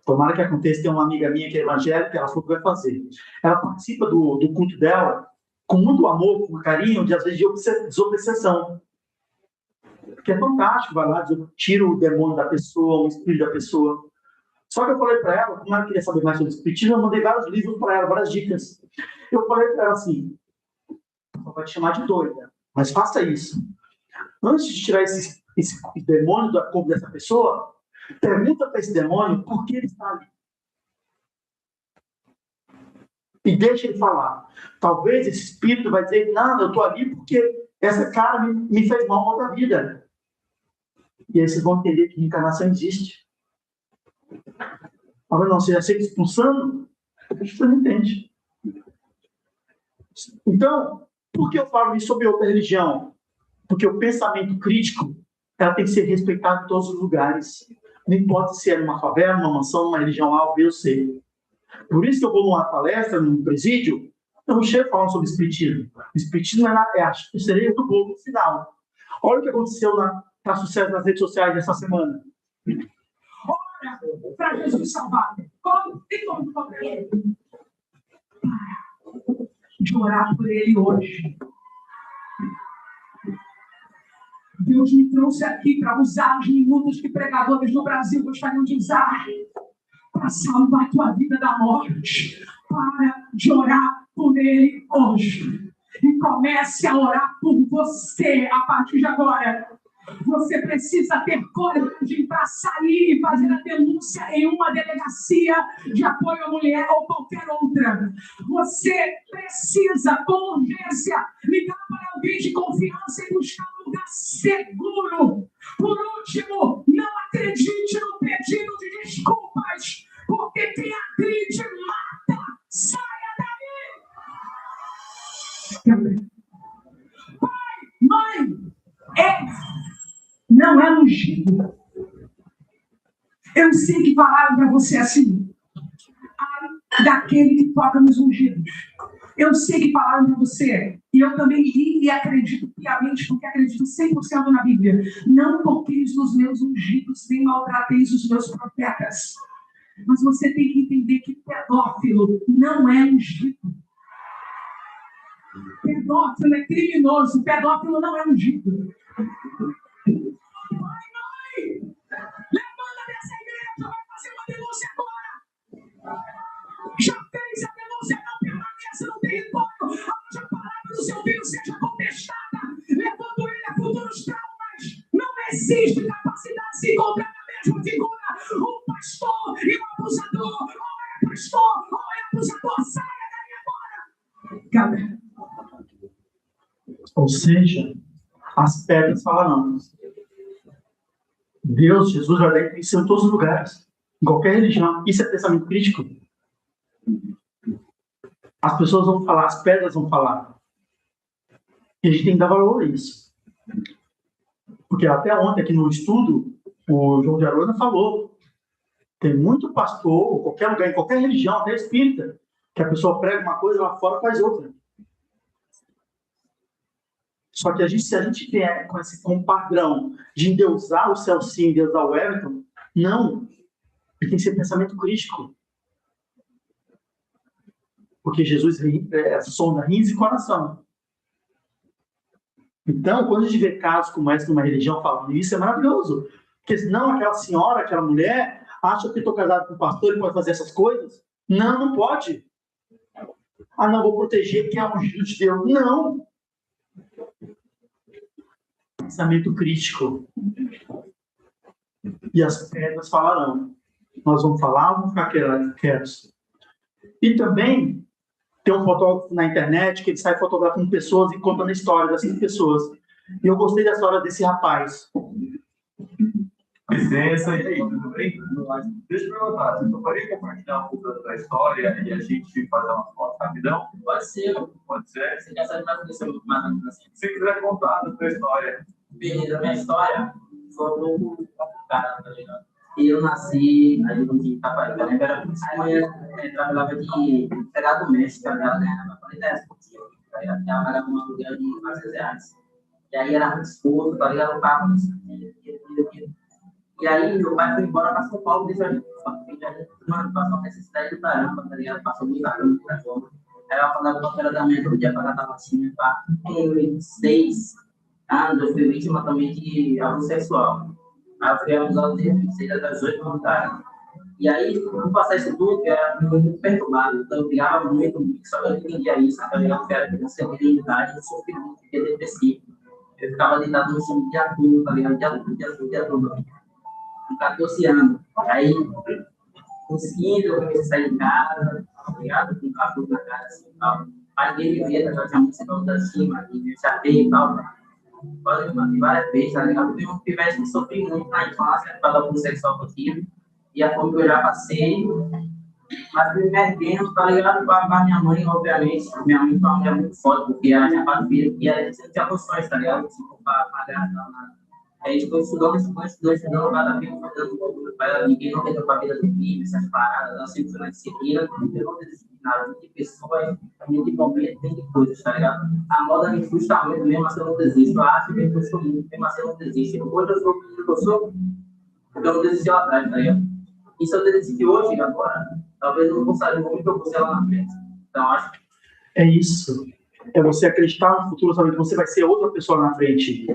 Tomara que aconteça, tem uma amiga minha que é evangélica, ela falou que vai fazer. Ela participa do culto dela com muito amor, com carinho, de às vezes de desobsessão. Que é fantástico, vai lá, tira o demônio da pessoa, o espírito da pessoa. Só que eu falei para ela, como ela queria saber mais sobre o espiritismo, eu mandei vários livros para ela, várias dicas. Eu falei para ela assim, ela vai te chamar de doida, mas faça isso. Antes de tirar esse demônio do corpo dessa pessoa, pergunta para esse demônio por que ele está ali. E deixa ele falar. Talvez esse espírito vai dizer, não, eu estou ali porque essa cara me fez mal na outra vida. E aí vocês vão entender que reencarnação existe. Agora não, você já segue expulsando? Você não entende. Então, por que eu falo isso sobre outra religião? Porque o pensamento crítico ela tem que ser respeitado em todos os lugares. Não importa se é numa favela, numa mansão, numa religião A, B ou C. Por isso que eu vou numa palestra, num presídio, eu não chego falando sobre espiritismo. O espiritismo é a cereja do bolo no final. Olha o que aconteceu na sucesso nas redes sociais essa semana. Ora, para Jesus salvar, como ele? De orar por ele hoje. Deus me trouxe aqui para usar os minutos que pregadores no Brasil gostariam de usar para salvar a tua vida da morte. Para de orar por ele hoje. E comece a orar por você a partir de agora. Você precisa ter coragem para sair e fazer a denúncia em uma delegacia de apoio à mulher ou qualquer outra. Você precisa, com urgência, ligar para alguém de confiança e buscar um lugar seguro. Por último, não acredite no pedido de desculpas, porque quem agride mata. Saia daí! Pai, mãe, não é ungido. Eu sei que falaram para você assim. Ai, daquele que toca nos ungidos. Eu sei que falaram para você. E eu também li e acredito piamente, porque acredito 100% na Bíblia. Não toqueis nos meus ungidos, nem maltrateis os meus profetas. Mas você tem que entender que pedófilo não é ungido. Pedófilo é criminoso. Pedófilo não é ungido. Levanta dessa igreja, vai fazer uma denúncia agora. Já fez a denúncia, não permaneça no território onde a palavra do seu filho seja contestada, levando ele a futuros traumas. Não existe capacidade de se encontrar na mesma figura. Um pastor e um abusador. Ou é pastor, ou é abusador. Saia daí agora. Cadê? Ou seja, as pedras falarão. Deus, Jesus, já deve ser em todos os lugares, em qualquer religião. Isso é pensamento crítico. As pessoas vão falar, as pedras vão falar. E a gente tem que dar valor a isso. Porque até ontem, aqui no estudo, o João de Arona falou, tem muito pastor, qualquer lugar, em qualquer religião, até espírita, que a pessoa prega uma coisa, lá fora faz outra. Só que se a gente vier com um padrão de endeusar o Celcinho e endeusar o Everton, não. Tem que ser pensamento crítico. Porque Jesus sonda rins e coração. Então, quando a gente vê casos como esse numa religião falando isso, é maravilhoso. Porque senão aquela senhora, aquela mulher, acha que estou casado com um pastor e pode fazer essas coisas. Não, não pode. Ah, não, vou proteger quem é ungido de Deus. Não. Pensamento crítico. E as pedras falarão. Nós vamos falar ou vamos ficar quietos? E também tem um fotógrafo na internet que ele sai fotografando pessoas e contando a história dessas pessoas. E eu gostei da história desse rapaz. Licença, e aí, tudo bem? Deixa eu perguntar, você toparia compartilhar um pouco da história e a gente fazer uma foto rapidão? Pode ser. Pode ser? Você quer saber mais do seu grupo? Se você quiser contar da sua história. Beleza, minha história foi um pouco complicada, tá ligado? Eu nasci ali no Itaparica, né? Aí eu trabalhava de empregado doméstico, tá ligado? Ganhava 40 por dia, tá ligado? Trabalhava com uma aluguel de R$400. E aí era muito escuro, tá ligado? Eu pagava e aí meu pai foi embora para São Paulo, deixou a gente mano, passou necessidade do caramba, tá ligado? Passou muito caramba, muita fome. Aí eu acordava 4 horas da manhã, todo dia para catar vacina, pá. Em 6 anos, eu fui vítima também de abuso sexual. Aí eu fui abusado desde 6 até as 8 da tarde. E aí, por passar isso tudo, eu era muito perturbado. Então eu brigava muito, só que eu entendia isso, tá ligado? Eu era criança sem identidade, eu sofri muito, fiquei depressivo. Eu ficava deitado no chão de tudo, tá ligado? De tudo. Com 14 anos. Aí, com 15, eu comecei a sair de casa, tá ligado? Com cabelo na cara, assim, e tal. Aí, ele via, já tinha muito sinal da cima, e eu chatei e tal. Quase várias vezes, tá ligado? Eu tenho um pivete que sofri muito na infância, por causa do abuso sexual que eu tive. E a fome que eu já passei. Mas me metendo, tá ligado? Para minha mãe, obviamente. Minha mãe foi uma mulher muito forte, porque ela tinha 4 filhos e a gente não tinha condições, tá ligado? Tipo, para pagar nada. Aí a gente foi estudando, cada vez fazendo ninguém não entrou para a vida do filho, essas paradas, ela sempre foi na disciplina, eu não desisti de nada, de pessoas, de momento, tem de coisas, tá ligado? A moda me frustra muito, mesmo assim eu não desisto, eu acho que eu sou muito, mesmo assim eu não desisto. Hoje eu sou o que eu sou, porque eu não desisti lá atrás, tá ligado? E se eu desistir hoje, agora, talvez eu não saia muito que eu vou ser lá na frente. Então, acho que é isso. É você acreditar no futuro, sabe que você vai ser outra pessoa na frente.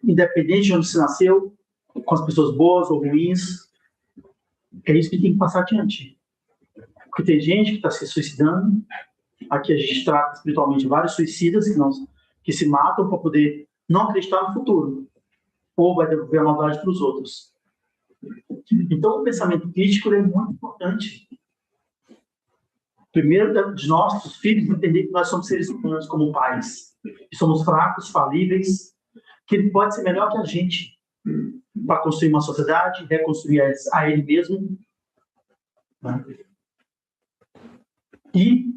Independente de onde você nasceu, com as pessoas boas ou ruins, É isso que tem que passar adiante. Porque tem gente que está se suicidando. Aqui a gente trata espiritualmente vários suicidas que se matam para poder não acreditar no futuro. Ou vai devolver a maldade para os outros. Então, o pensamento crítico é muito importante. Primeiro, de nossos filhos, entender que nós somos seres humanos como pais. Que somos fracos, falíveis, que ele pode ser melhor que a gente para construir uma sociedade, reconstruir a ele mesmo. Né? E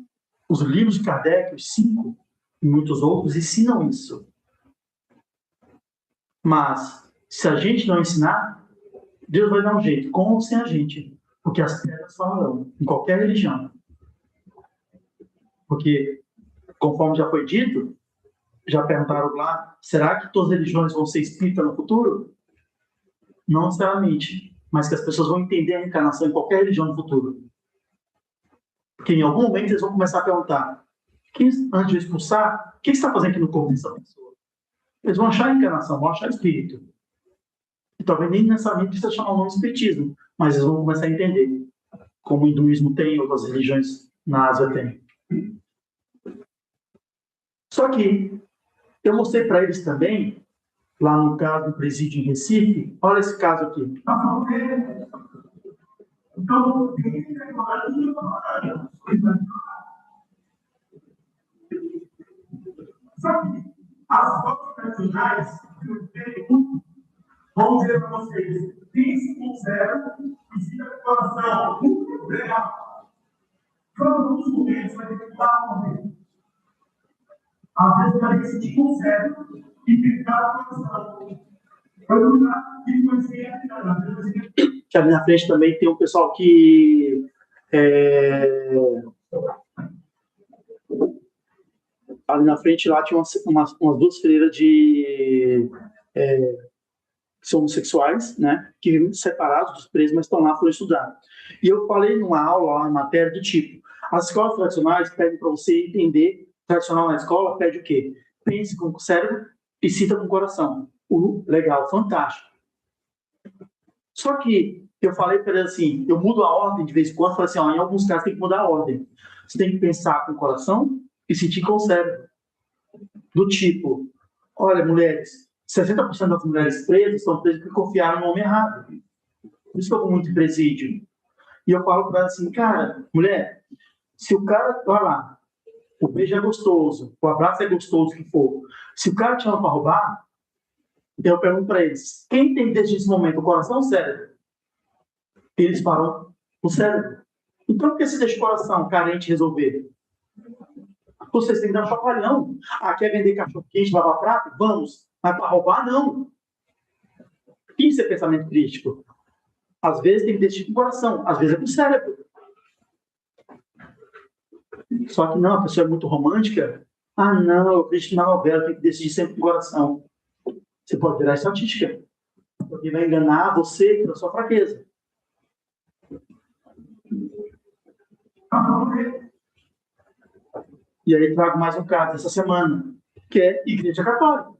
os livros de Kardec, os 5, e muitos outros, ensinam isso. Mas, se a gente não ensinar, Deus vai dar um jeito, com ou sem a gente. Porque as pedras falarão, em qualquer religião. Porque, conforme já foi dito, já perguntaram lá, será que todas as religiões vão ser espíritas no futuro? Não necessariamente, mas que as pessoas vão entender a reencarnação em qualquer religião no futuro. Porque em algum momento eles vão começar a perguntar, antes de expulsar, o que você está fazendo aqui no corpo dessa pessoa? Eles vão achar a encarnação, vão achar espírito. E talvez nem necessariamente precisa chamar o nome de espiritismo, mas eles vão começar a entender, como o hinduísmo tem, outras religiões na Ásia tem. Só que eu mostrei para eles também, lá no caso do presídio em Recife, olha esse caso aqui. As fotos personagens que eu tenho, vamos dizer para vocês, pense com zero e siga com o coração muito real. Todos os momentos vai ter que dar um momento. Às vezes vai ter que sentir com zero e ficar com o coração. Eu nunca conheci a vida. Que ali na frente também tem um pessoal que ali na frente lá tinha umas duas freiras que são homossexuais, né, que vivem separados dos presos, mas estão lá para estudar. E eu falei numa aula, uma matéria do tipo, as escolas tradicionais pedem para você entender, tradicional na escola pede o quê? Pense com o cérebro e cita com o coração. Legal, fantástico. Só que eu falei para ele assim, eu mudo a ordem de vez em quando, falei assim, em alguns casos tem que mudar a ordem. Você tem que pensar com o coração e sentir com o cérebro. Do tipo, olha, mulheres, 60% das mulheres presas estão presas porque confiaram no homem errado. Por isso que eu vou muito em presídio. E eu falo para ela assim, cara, mulher, se o cara, vai lá, o beijo é gostoso, o abraço é gostoso, o que for. Se o cara te chama para roubar, eu pergunto para eles, quem tem desde esse momento, o coração ou o cérebro? E eles falam, o cérebro. Então, por que você deixa o coração carente resolver? Vocês têm que dar um chacoalhão. Ah, quer vender cachorro-quente, lavar prato? Vamos. Mas para roubar, não. Isso é pensamento crítico. Às vezes tem que decidir com o coração, às vezes é com o cérebro. Só que não, a pessoa é muito romântica. Ah, não, eu acredito na novela, tem que decidir sempre com o coração. Você pode virar estatística. Porque vai enganar você pela sua fraqueza. E aí trago mais um caso essa semana, que é Igreja Católica.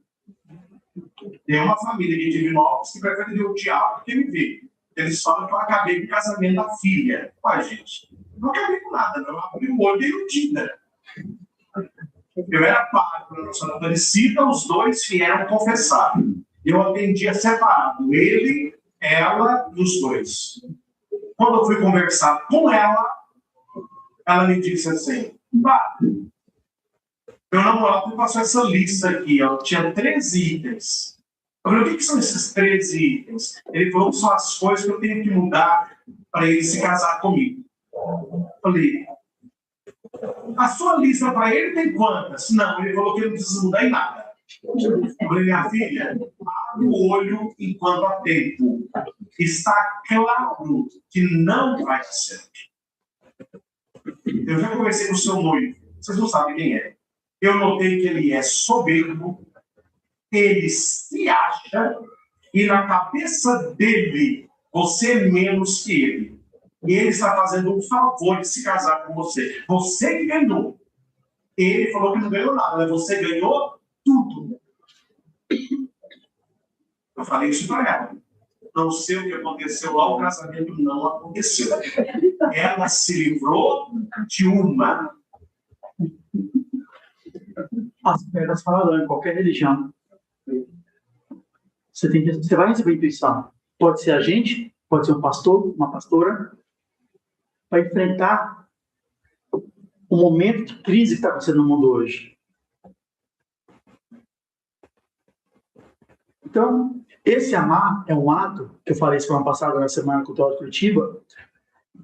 Tem uma família de Divinópolis que prefere ver o diabo que me vê. Eles falam que eu acabei com o casamento da filha. Ué, gente, não acabei com nada, não. Eu abri o olho e iludida. Eu era padre na Nossa Aparecida, os dois vieram confessar. Eu atendia separado, ele, ela e os dois. Quando eu fui conversar com ela me disse assim, padre, meu namorado me passou essa lista aqui, ó, tinha 13 itens. Eu falei, o que são esses 13 itens? Ele falou que são as coisas que eu tenho que mudar para ele se casar comigo. Eu falei, a sua lista para ele tem quantas? Não, ele falou que ele não precisa mudar em nada. Eu falei, minha filha, abre o olho enquanto há tempo. Está claro que não vai dar certo. Eu já conversei com o seu noivo, vocês não sabem quem é. Eu notei que ele é soberbo, ele se acha, e na cabeça dele, você é menos que ele. E ele está fazendo um favor de se casar com você. Você que ganhou. Ele falou que não ganhou nada, mas você ganhou tudo. Eu falei isso para ela. não sei o que aconteceu lá, o casamento não aconteceu. Ela se livrou de uma. As pedras falarão em qualquer religião. Você vai receber intuição. Pode ser a gente, pode ser um pastor, uma pastora, para enfrentar o momento de crise que está acontecendo no mundo hoje. Então, esse amar é um ato, que eu falei semana passada, na Semana Cultural de Curitiba,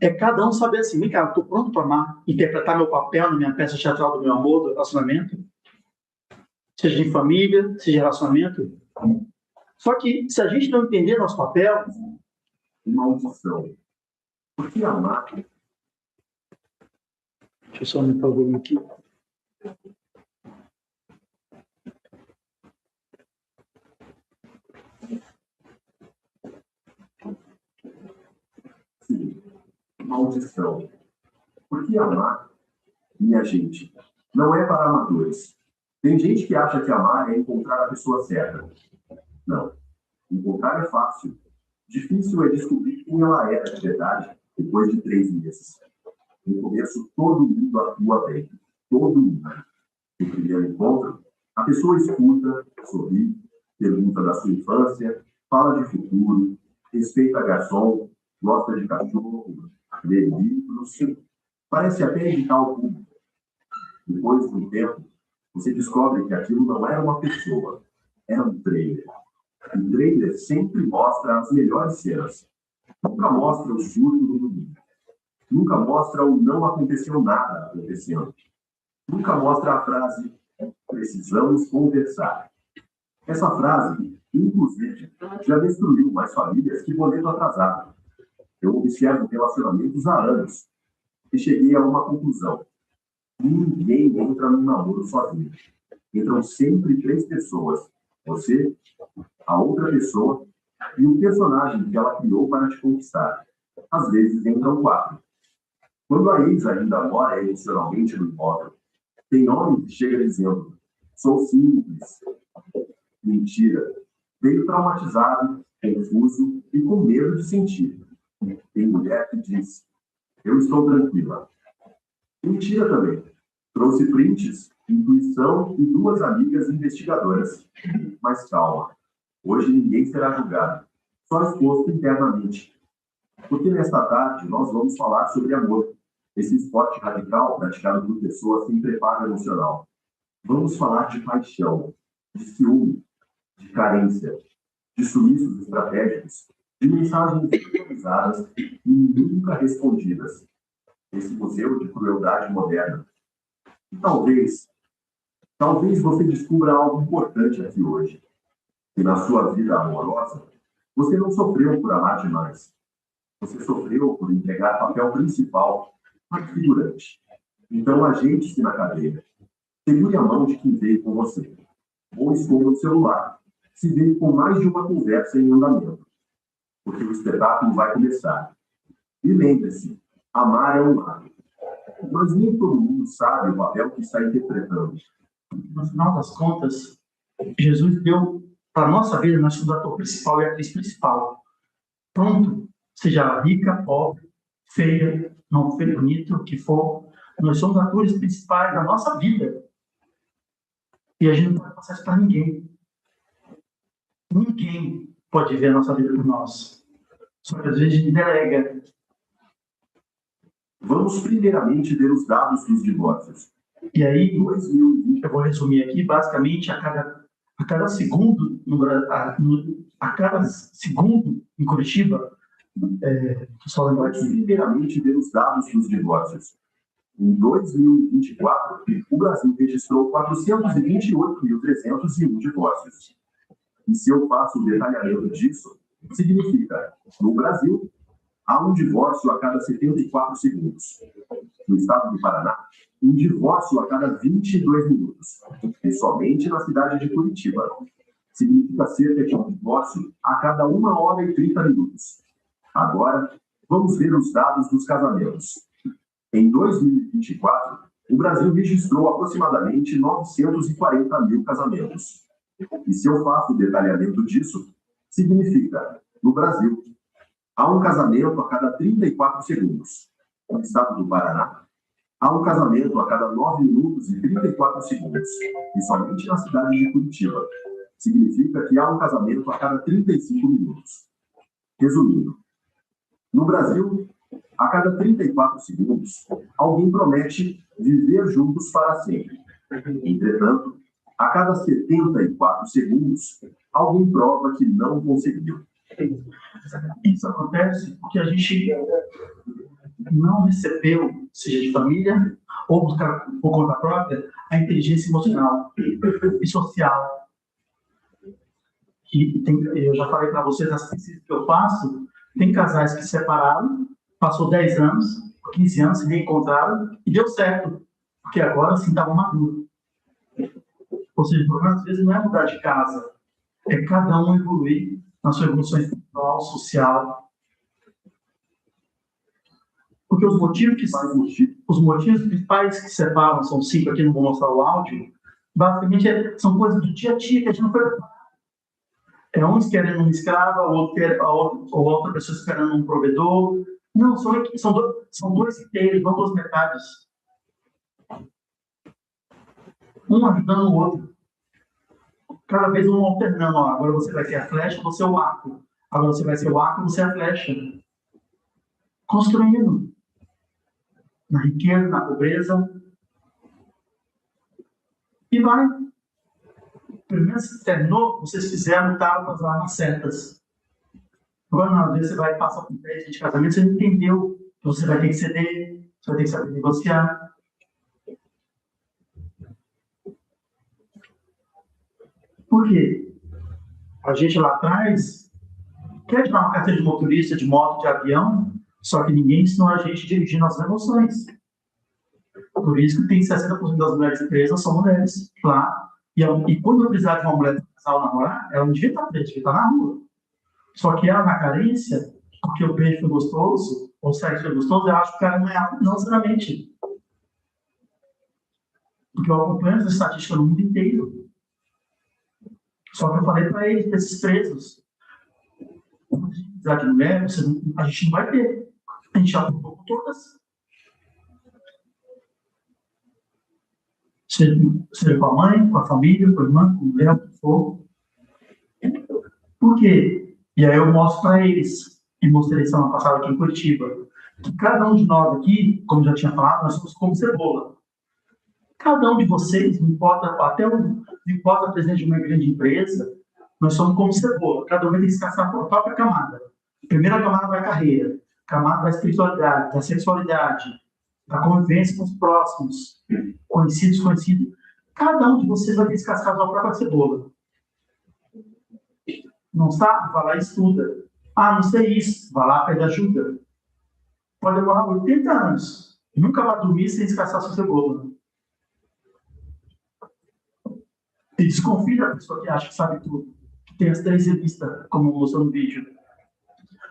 é cada um saber assim, vem cá, eu estou pronto para amar, interpretar meu papel na minha peça teatral do meu amor, do relacionamento, seja em família, seja em relacionamento. Só que, se a gente não entender nosso papel... Maldição. Por que amar? Deixa eu só aumentar o volume aqui. Sim, maldição. Por que amar? Minha gente, não é para amadores. Tem gente que acha que amar é encontrar a pessoa certa. Não. Encontrar é fácil. Difícil é descobrir quem ela é de verdade depois de 3 meses. No começo, todo mundo atua bem. Todo mundo. No primeiro encontro, a pessoa escuta, sorri, pergunta da sua infância, fala de futuro, respeita garçom, gosta de cachorro, lê livros, parece até indicar o público. Depois de um tempo, você descobre que aquilo não era uma pessoa, era um trailer. O trailer sempre mostra as melhores cenas. Nunca mostra o surto do domingo. Nunca mostra o não aconteceu nada acontecendo. Nunca mostra a frase precisamos conversar. Essa frase, inclusive, já destruiu mais famílias que boleto atrasado. Eu observo relacionamentos há anos e cheguei a uma conclusão. Ninguém entra num namoro sozinho. Entram sempre 3 pessoas. Você, a outra pessoa e o personagem que ela criou para te conquistar. Às vezes entram 4. Quando a ex ainda mora emocionalmente no imóvel, tem homem que chega dizendo, sou simples. Mentira. Veio traumatizado, confuso e com medo de sentir. Tem mulher que diz, eu estou tranquila. Mentira também. Trouxe prints, intuição e 2 amigas investigadoras. Mas calma. Hoje ninguém será julgado. Só exposto internamente. Porque nesta tarde nós vamos falar sobre amor. Esse esporte radical praticado por pessoas sem preparo emocional. Vamos falar de paixão, de ciúme, de carência, de sumiços estratégicos, de mensagens improvisadas e nunca respondidas. Esse museu de crueldade moderna. E talvez você descubra algo importante aqui hoje. Que na sua vida amorosa, você não sofreu por amar demais. Você sofreu por entregar papel principal a figurante. Então ajeite-se na cadeira. Segure a mão de quem veio com você. Ou esconda o celular, se veio com mais de uma conversa em andamento. Porque o espetáculo vai começar. E lembre-se, amar é um ato. Mas nem todo mundo sabe o papel que está interpretando. No final das contas, Jesus deu para a nossa vida, nós somos o ator principal e a atriz principal. Pronto, seja rica, pobre, feia, não feia, bonita, o que for, nós somos atores principais da nossa vida. E a gente não pode passar isso para ninguém. Ninguém pode ver a nossa vida por nós. Só que às vezes a gente delega. Vamos primeiramente ver os dados dos divórcios. E aí, eu vou resumir aqui, basicamente, a cada segundo em Curitiba, só lembrar aqui. Primeiramente ver os dados dos divórcios. Em 2024, o Brasil registrou 428.301 divórcios. E se eu faço o detalhamento disso, significa, no Brasil, há um divórcio a cada 74 segundos. No estado do Paraná, um divórcio a cada 22 minutos. E somente na cidade de Curitiba. Significa cerca de um divórcio a cada 1 hora e 30 minutos. Agora, vamos ver os dados dos casamentos. Em 2024, o Brasil registrou aproximadamente 940 mil casamentos. E se eu faço o detalhamento disso, significa, No Brasil, há um casamento a cada 34 segundos. No estado do Paraná, há um casamento a cada 9 minutos e 34 segundos. E somente na cidade de Curitiba. Significa que há um casamento a cada 35 minutos. Resumindo, no Brasil, a cada 34 segundos, alguém promete viver juntos para sempre. Entretanto, a cada 74 segundos, alguém prova que não conseguiu. Isso acontece porque a gente não recebeu, seja de família ou por conta própria, a inteligência emocional e social. Eu já falei para vocês as pesquisas que eu faço, tem casais que se separaram, passou 10 anos, 15 anos, se reencontraram e deu certo, porque agora sim estavam maduros. Ou seja, o problema às vezes não é mudar de casa, é cada um evoluir na sua evolução espiritual, social. Porque os motivos principais que separam, são 5 aqui, não vou mostrar o áudio, basicamente são coisas do dia a dia que a gente não foi preparado. É uns querendo uma escrava, ou outra pessoa esperando um provedor. Não, são dois inteiros, não duas metades. Um ajudando o outro. Cada vez um alternando. Ó, agora você vai ser a flecha, você é o arco. Agora você vai ser o arco, você é a flecha. Construindo. Na riqueza, na pobreza. E vai. Primeiro se terminou, vocês fizeram tal com as armas certas. Agora, não, às vezes você vai passar por 10 de casamento, você não entendeu. Então você vai ter que ceder, você vai ter que saber negociar. Por quê? A gente lá atrás quer tirar uma carteira de motorista, de moto, de avião, só que ninguém ensinou a gente a dirigir nossas emoções. Por isso que tem 60% das mulheres presas são mulheres lá. E quando eu precisar de uma mulher para casar ou namorar, ela não devia estar presa, devia estar na rua. Só que ela, na carência, porque o beijo foi gostoso, ou o sexo foi gostoso, eu acho que o cara não é apto, não, sinceramente. Porque eu acompanho essa estatística no mundo inteiro. Só que eu falei para eles, para esses presos, quando a gente precisar de mulher, a gente não vai ter. A gente já provou com todas. Seja com a mãe, com a família, com a irmã, com o mulher, com o fogo. Por quê? E aí eu mostro para eles, e mostrei semana passada aqui em Curitiba, que cada um de nós aqui, como já tinha falado, nós somos como cebola. Cada um de vocês, não importa, não importa presidente de uma grande empresa, nós somos como cebola. Cada um vai ter que descansar a própria camada. A primeira camada vai a carreira, a camada da espiritualidade, da sexualidade, da convivência com os próximos, conhecidos, desconhecidos. Cada um de vocês vai ter que descascar a sua própria cebola. Não sabe? Vai lá e estuda. Ah, não sei isso. Vai lá, pede ajuda. Pode demorar 80 anos. Nunca vai dormir sem descascar a sua cebola. E desconfie da pessoa que acha que sabe tudo. Que tem as 3 revistas, como mostrou no vídeo.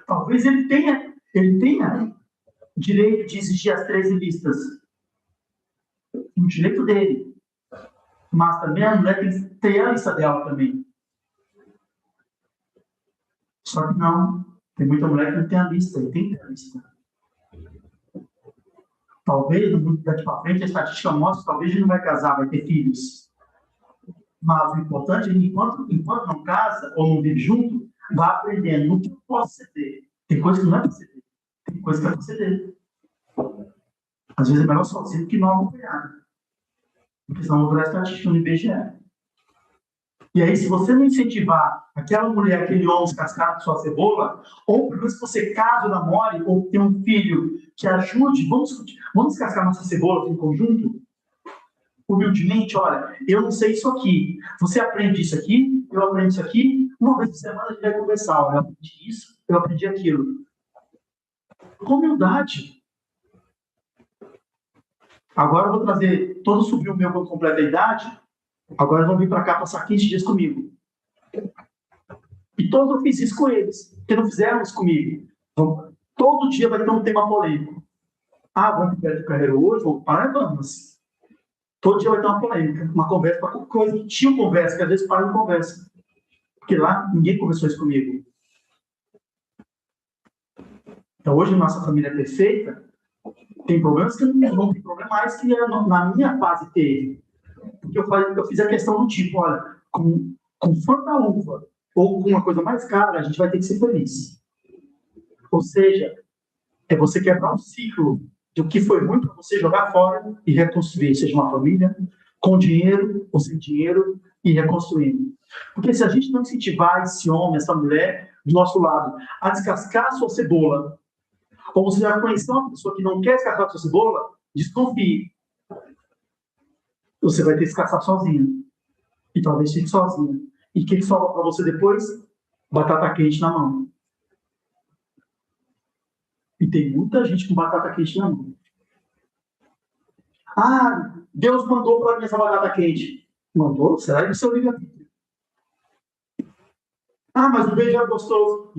Talvez ele tenha direito de exigir as 3 revistas. O direito dele. Mas também a mulher tem que ter a lista dela também. Só que não. Tem muita mulher que não tem a lista. E tem que ter a lista. Talvez, daqui para frente, a estatística mostra que talvez ele não vai casar, vai ter filhos. Mas o importante é que enquanto não casa ou não vive junto, vai aprendendo no que eu posso ceder. Tem coisa que não é para ceder. Tem coisa que é para ceder. Às vezes é melhor sozinho do que não acompanhado. Porque senão eu vou virar estatística no IBGE. E aí, se você não incentivar aquela mulher, aquele homem descascar sua cebola, ou pelo menos que você casa ou namore, ou tem um filho que ajude, vamos descascar nossa cebola em conjunto? Humildemente, olha, eu não sei isso aqui. Você aprende isso aqui, eu aprendo isso aqui. Uma vez por semana a gente vai conversar. Olha, eu aprendi isso, eu aprendi aquilo. Com humildade. Agora eu vou trazer todo sobrinho meu quando completa a idade. Agora eles vão vir para cá passar 15 dias comigo. E todos eu fiz isso com eles. Porque não fizeram isso comigo. Então, todo dia vai ter um tema polêmico. Ah, vamos para o carreira hoje? Vamos parar e vamos. Todo dia vai ter uma polêmica. Uma conversa para qualquer coisa. Tinha conversa, que às vezes para e não conversa. Porque lá ninguém conversou isso comigo. Então, hoje, nossa família é perfeita, tem problemas que não tem problema mais que na minha fase teve. Porque eu fiz a questão do tipo, olha, com flor da uva ou com uma coisa mais cara, a gente vai ter que ser feliz. Ou seja, é você quebrar um ciclo do que foi ruim para você jogar fora e reconstruir, seja uma família, com dinheiro ou sem dinheiro, e reconstruindo. Porque se a gente não incentivar esse homem, essa mulher, do nosso lado, a descascar a sua cebola, ou você já conheceu uma pessoa que não quer descascar a sua cebola, desconfie. Você vai ter que descascar sozinho. E talvez fique sozinho. E o que sobra para você depois? Batata quente na mão. E tem muita gente com batata quente na mão. Ah, Deus mandou para mim essa batata quente. Mandou? Será que o seu livre-arbítrio? Ah, mas o beijo é gostoso.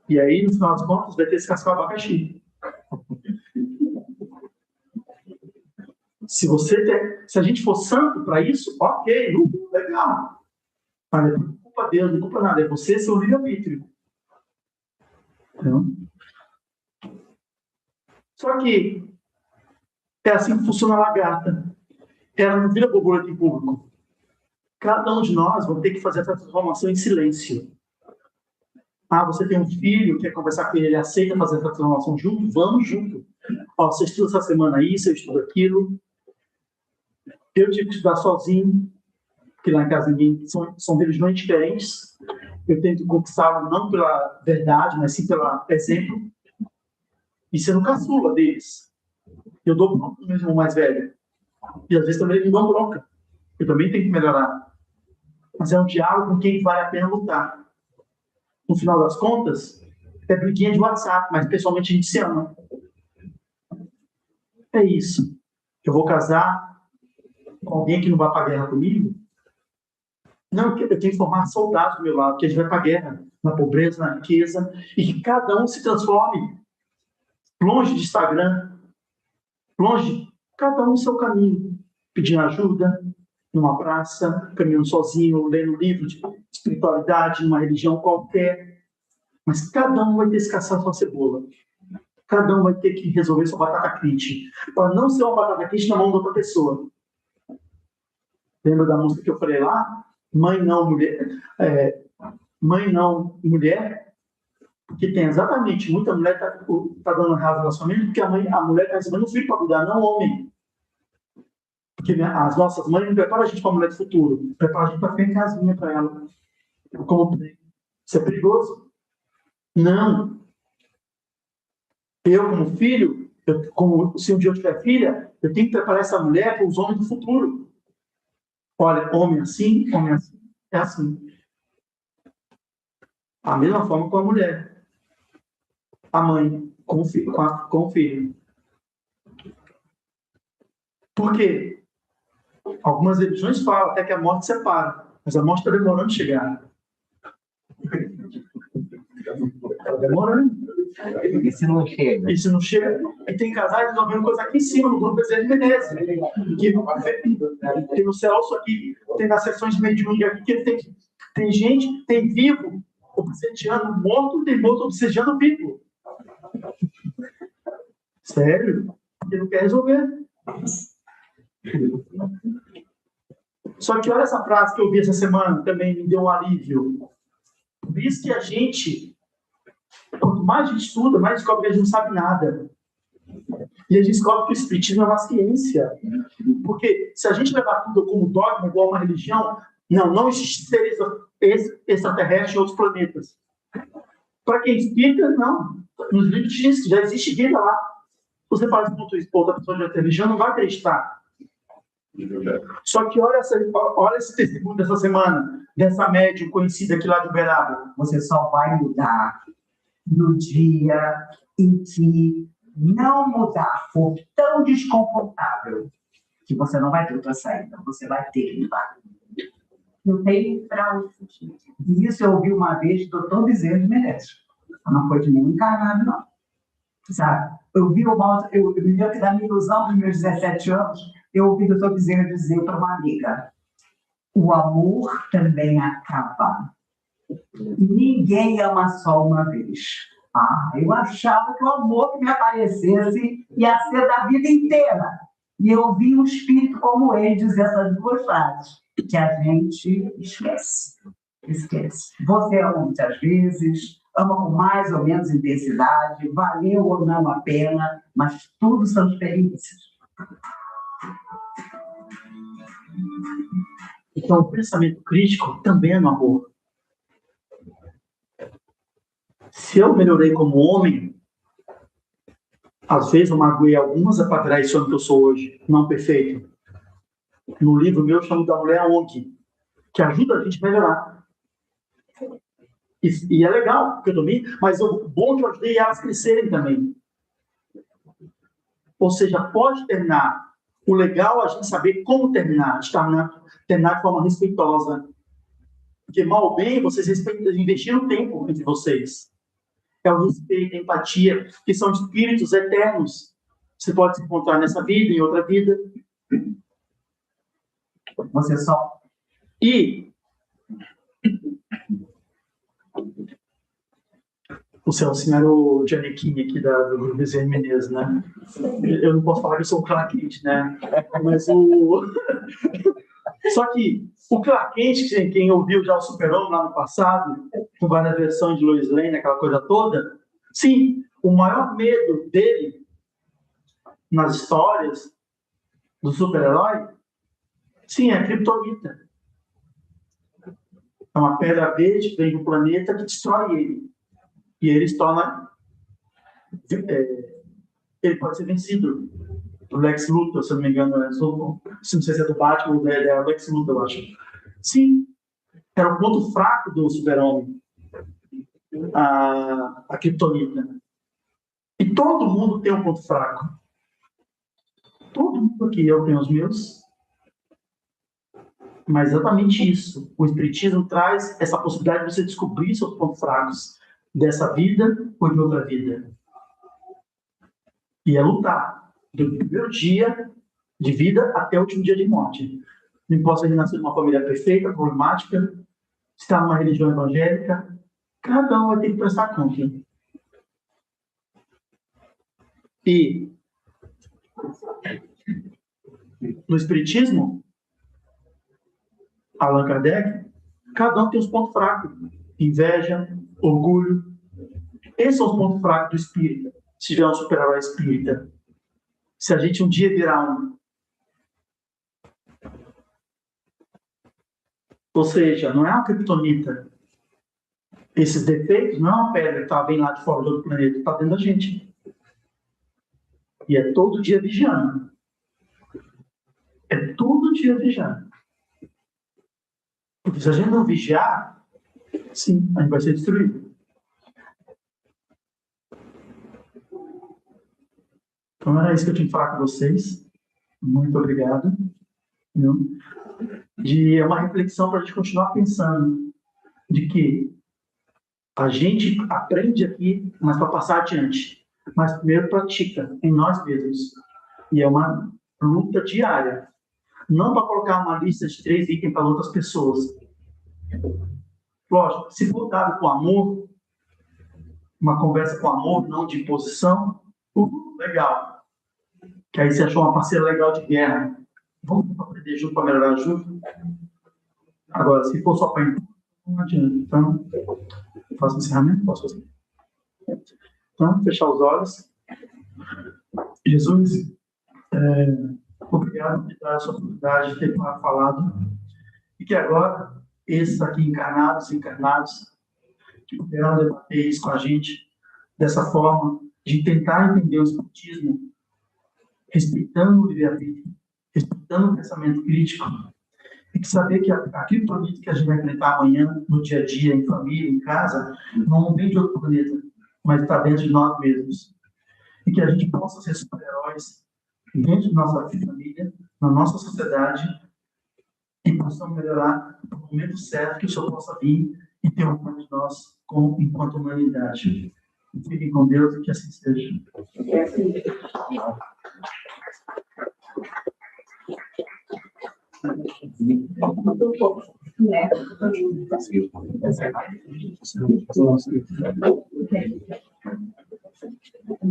E aí, no final das contas, vai ter que descascar o abacaxi. Se a gente for santo para isso, ok, legal. Mas não é culpa Deus, não é culpa nada, é você, seu livre-arbítrio. Então, só que é assim que funciona a lagarta. Ela não vira borboleta em público. Cada um de nós vai ter que fazer essa transformação em silêncio. Ah, você tem um filho, quer conversar com ele, ele aceita fazer essa transformação junto? Vamos junto. Ó, você estuda essa semana isso, eu estudo aquilo. Eu tive que estudar sozinho, porque lá em casa são religiões diferentes. Eu tento conquistá-lo não pela verdade, mas sim pelo exemplo. E sendo caçula deles. Eu dou bronca no meu irmão mais velho. E às vezes também ele me dá bronca. Eu também tenho que melhorar. Mas é um diálogo com quem vale a pena lutar. No final das contas, é briguinha de WhatsApp, mas pessoalmente a gente se ama. É isso. Eu vou casar com alguém que não vai para a guerra comigo? Não, eu tenho que formar soldados do meu lado, que a gente vai para a guerra, na pobreza, na riqueza, e que cada um se transforme longe de Instagram, longe, cada um no seu caminho, pedindo ajuda, numa praça, caminhando sozinho, lendo livro de espiritualidade, numa religião qualquer. Mas cada um vai ter que caçar sua cebola. Cada um vai ter que resolver sua batata quente. Para não ser uma batata quente na mão de outra pessoa. Lembra da música que eu falei lá? Mãe não, mulher. Mãe não, mulher. Porque tem exatamente, muita mulher está dando errado no relacionamento porque a mulher está recebendo um filho para cuidar, não o homem. Porque as nossas mães não preparam a gente para a mulher do futuro, preparam a gente para ficar em casinha para ela. Isso é perigoso? Não. Eu, como filho, se um dia eu tiver filha, eu tenho que preparar essa mulher para os homens do futuro. Olha, homem assim, é assim. A mesma forma com a mulher. A mãe com o filho. Por quê? Algumas religiões falam até que a morte separa, mas a morte está demorando a chegar. Está demorando. E se não chega? E se não chega? E tem casais resolvendo coisa aqui em cima, no grupo Bezerra de Menezes. Tem no Celso aqui, tem nas sessões de mediúnica aqui, que tem gente, tem vivo obsediando morto, tem morto obsediando vivo. Sério? Ele não quer resolver. Só que olha essa frase que eu vi essa semana, também me deu um alívio. Por isso que a gente, quanto mais a gente estuda, mais descobre que a gente não sabe nada. E a gente descobre que o espiritismo é uma ciência. Porque se a gente levar tudo como dogma, igual uma religião, não existe seres extraterrestres em outros planetas. Para quem espírita, não. Nos livros diz que já existe vida lá. Você fala com outra pessoa de outra religião, não vai acreditar. Só que olha esse testemunho dessa semana, dessa médium conhecida aqui lá de Uberaba. Você só vai mudar no dia em que não mudar for tão desconfortável que você não vai ter outra saída. Você vai ter que mudar. Não tem para o sentido. Isso eu ouvi uma vez do Dr. Bezerra de Menezes. Não foi de nenhum encarnado, não. Sabe? Eu me lembro que da minha ilusão dos meus 17 anos, eu ouvi o Dr. Bezerra dizer para uma amiga: o amor também acaba. Ninguém ama só uma vez. Eu achava que o amor que me aparecesse ia ser da vida inteira. E eu vi um espírito como ele dizer essas duas frases, que a gente esquece. Você ama muitas vezes, ama com mais ou menos intensidade, valeu ou não a pena, mas tudo são experiências. Então, o pensamento crítico também é no amor. Se eu melhorei como homem, às vezes eu magoei algumas para virar esse homem que eu sou hoje, não perfeito. No livro meu, eu chamo da mulher ONG, que ajuda a gente a melhorar. E é legal, porque eu dormi, mas o bom é que eu ajudei elas a crescerem também. Ou seja, pode terminar. O legal é a gente saber como terminar, terminar de forma respeitosa. Porque, mal ou bem, vocês investiram tempo entre vocês. É o respeito, a empatia, que são espíritos eternos. Você pode se encontrar nessa vida, em outra vida. Você só... E o Celso era o Giannichini aqui do Grupo Bezerra Menezes, né? Eu não posso falar que eu sou o Clark Kent, né? Mas Só que o Clark Kent, quem ouviu já o Super-Homem lá no passado, com várias versões de Lois Lane, aquela coisa toda, sim, o maior medo dele nas histórias do super-herói, sim, é a Kryptonita. É uma pedra verde que vem do planeta que destrói ele. E ele se torna... ele pode ser vencido. Do Lex Luthor, se eu não me engano, não sei se é do Batman ou é o Lex Luthor, eu acho. Sim, era o ponto fraco do Super-Homem, a Kryptonita. E todo mundo tem um ponto fraco. Todo mundo aqui, eu tenho os meus. Mas exatamente isso. O Espiritismo traz essa possibilidade de você descobrir seus pontos fracos dessa vida ou de outra vida. E é lutar. Do primeiro dia de vida até o último dia de morte. Não importa se ele nasceu numa família perfeita, problemática, se está numa religião evangélica, cada um vai ter que prestar conta. E no Espiritismo, Allan Kardec, cada um tem os pontos fracos. Inveja, orgulho. Esses são os pontos fracos do espírita. Se tiver um super-herói espírita. Se a gente um dia virar um. Ou seja, não é uma criptonita. Esses defeitos não é uma pedra que está bem lá de fora do outro planeta, está dentro da gente. E é todo dia vigiando. É todo dia vigiando. Porque se a gente não vigiar, sim, a gente vai ser destruído. Então era isso que eu tinha que falar com vocês. Muito obrigado. É uma reflexão para a gente continuar pensando de que a gente aprende aqui, mas para passar adiante. Mas primeiro pratica em nós mesmos. E é uma luta diária. Não para colocar uma lista de 3 itens para outras pessoas. Lógico, se for dado com amor, uma conversa com amor, não de imposição, legal. Que aí você achou uma parceira legal de guerra. Vamos aprender junto, para melhorar junto. Agora, se for só para não adianta. Então, eu faço encerramento? Posso fazer? Então, fechar os olhos. Jesus, obrigado por dar essa oportunidade de ter falado. E que agora, esses aqui encarnados, que puderam debater isso com a gente, dessa forma, de tentar entender o Espiritismo, respeitando o livre-arbítrio, respeitando o pensamento crítico, e que saber que aquilo bonito que a gente vai enfrentar amanhã, no dia a dia, em família, em casa, não vem de outro planeta, mas está dentro de nós mesmos. E que a gente possa ser super-heróis dentro de nossa família, na nossa sociedade, e possamos melhorar no momento certo que o Senhor possa vir e ter orgulho de nós enquanto humanidade. Fiquem com Deus e que assim seja. né?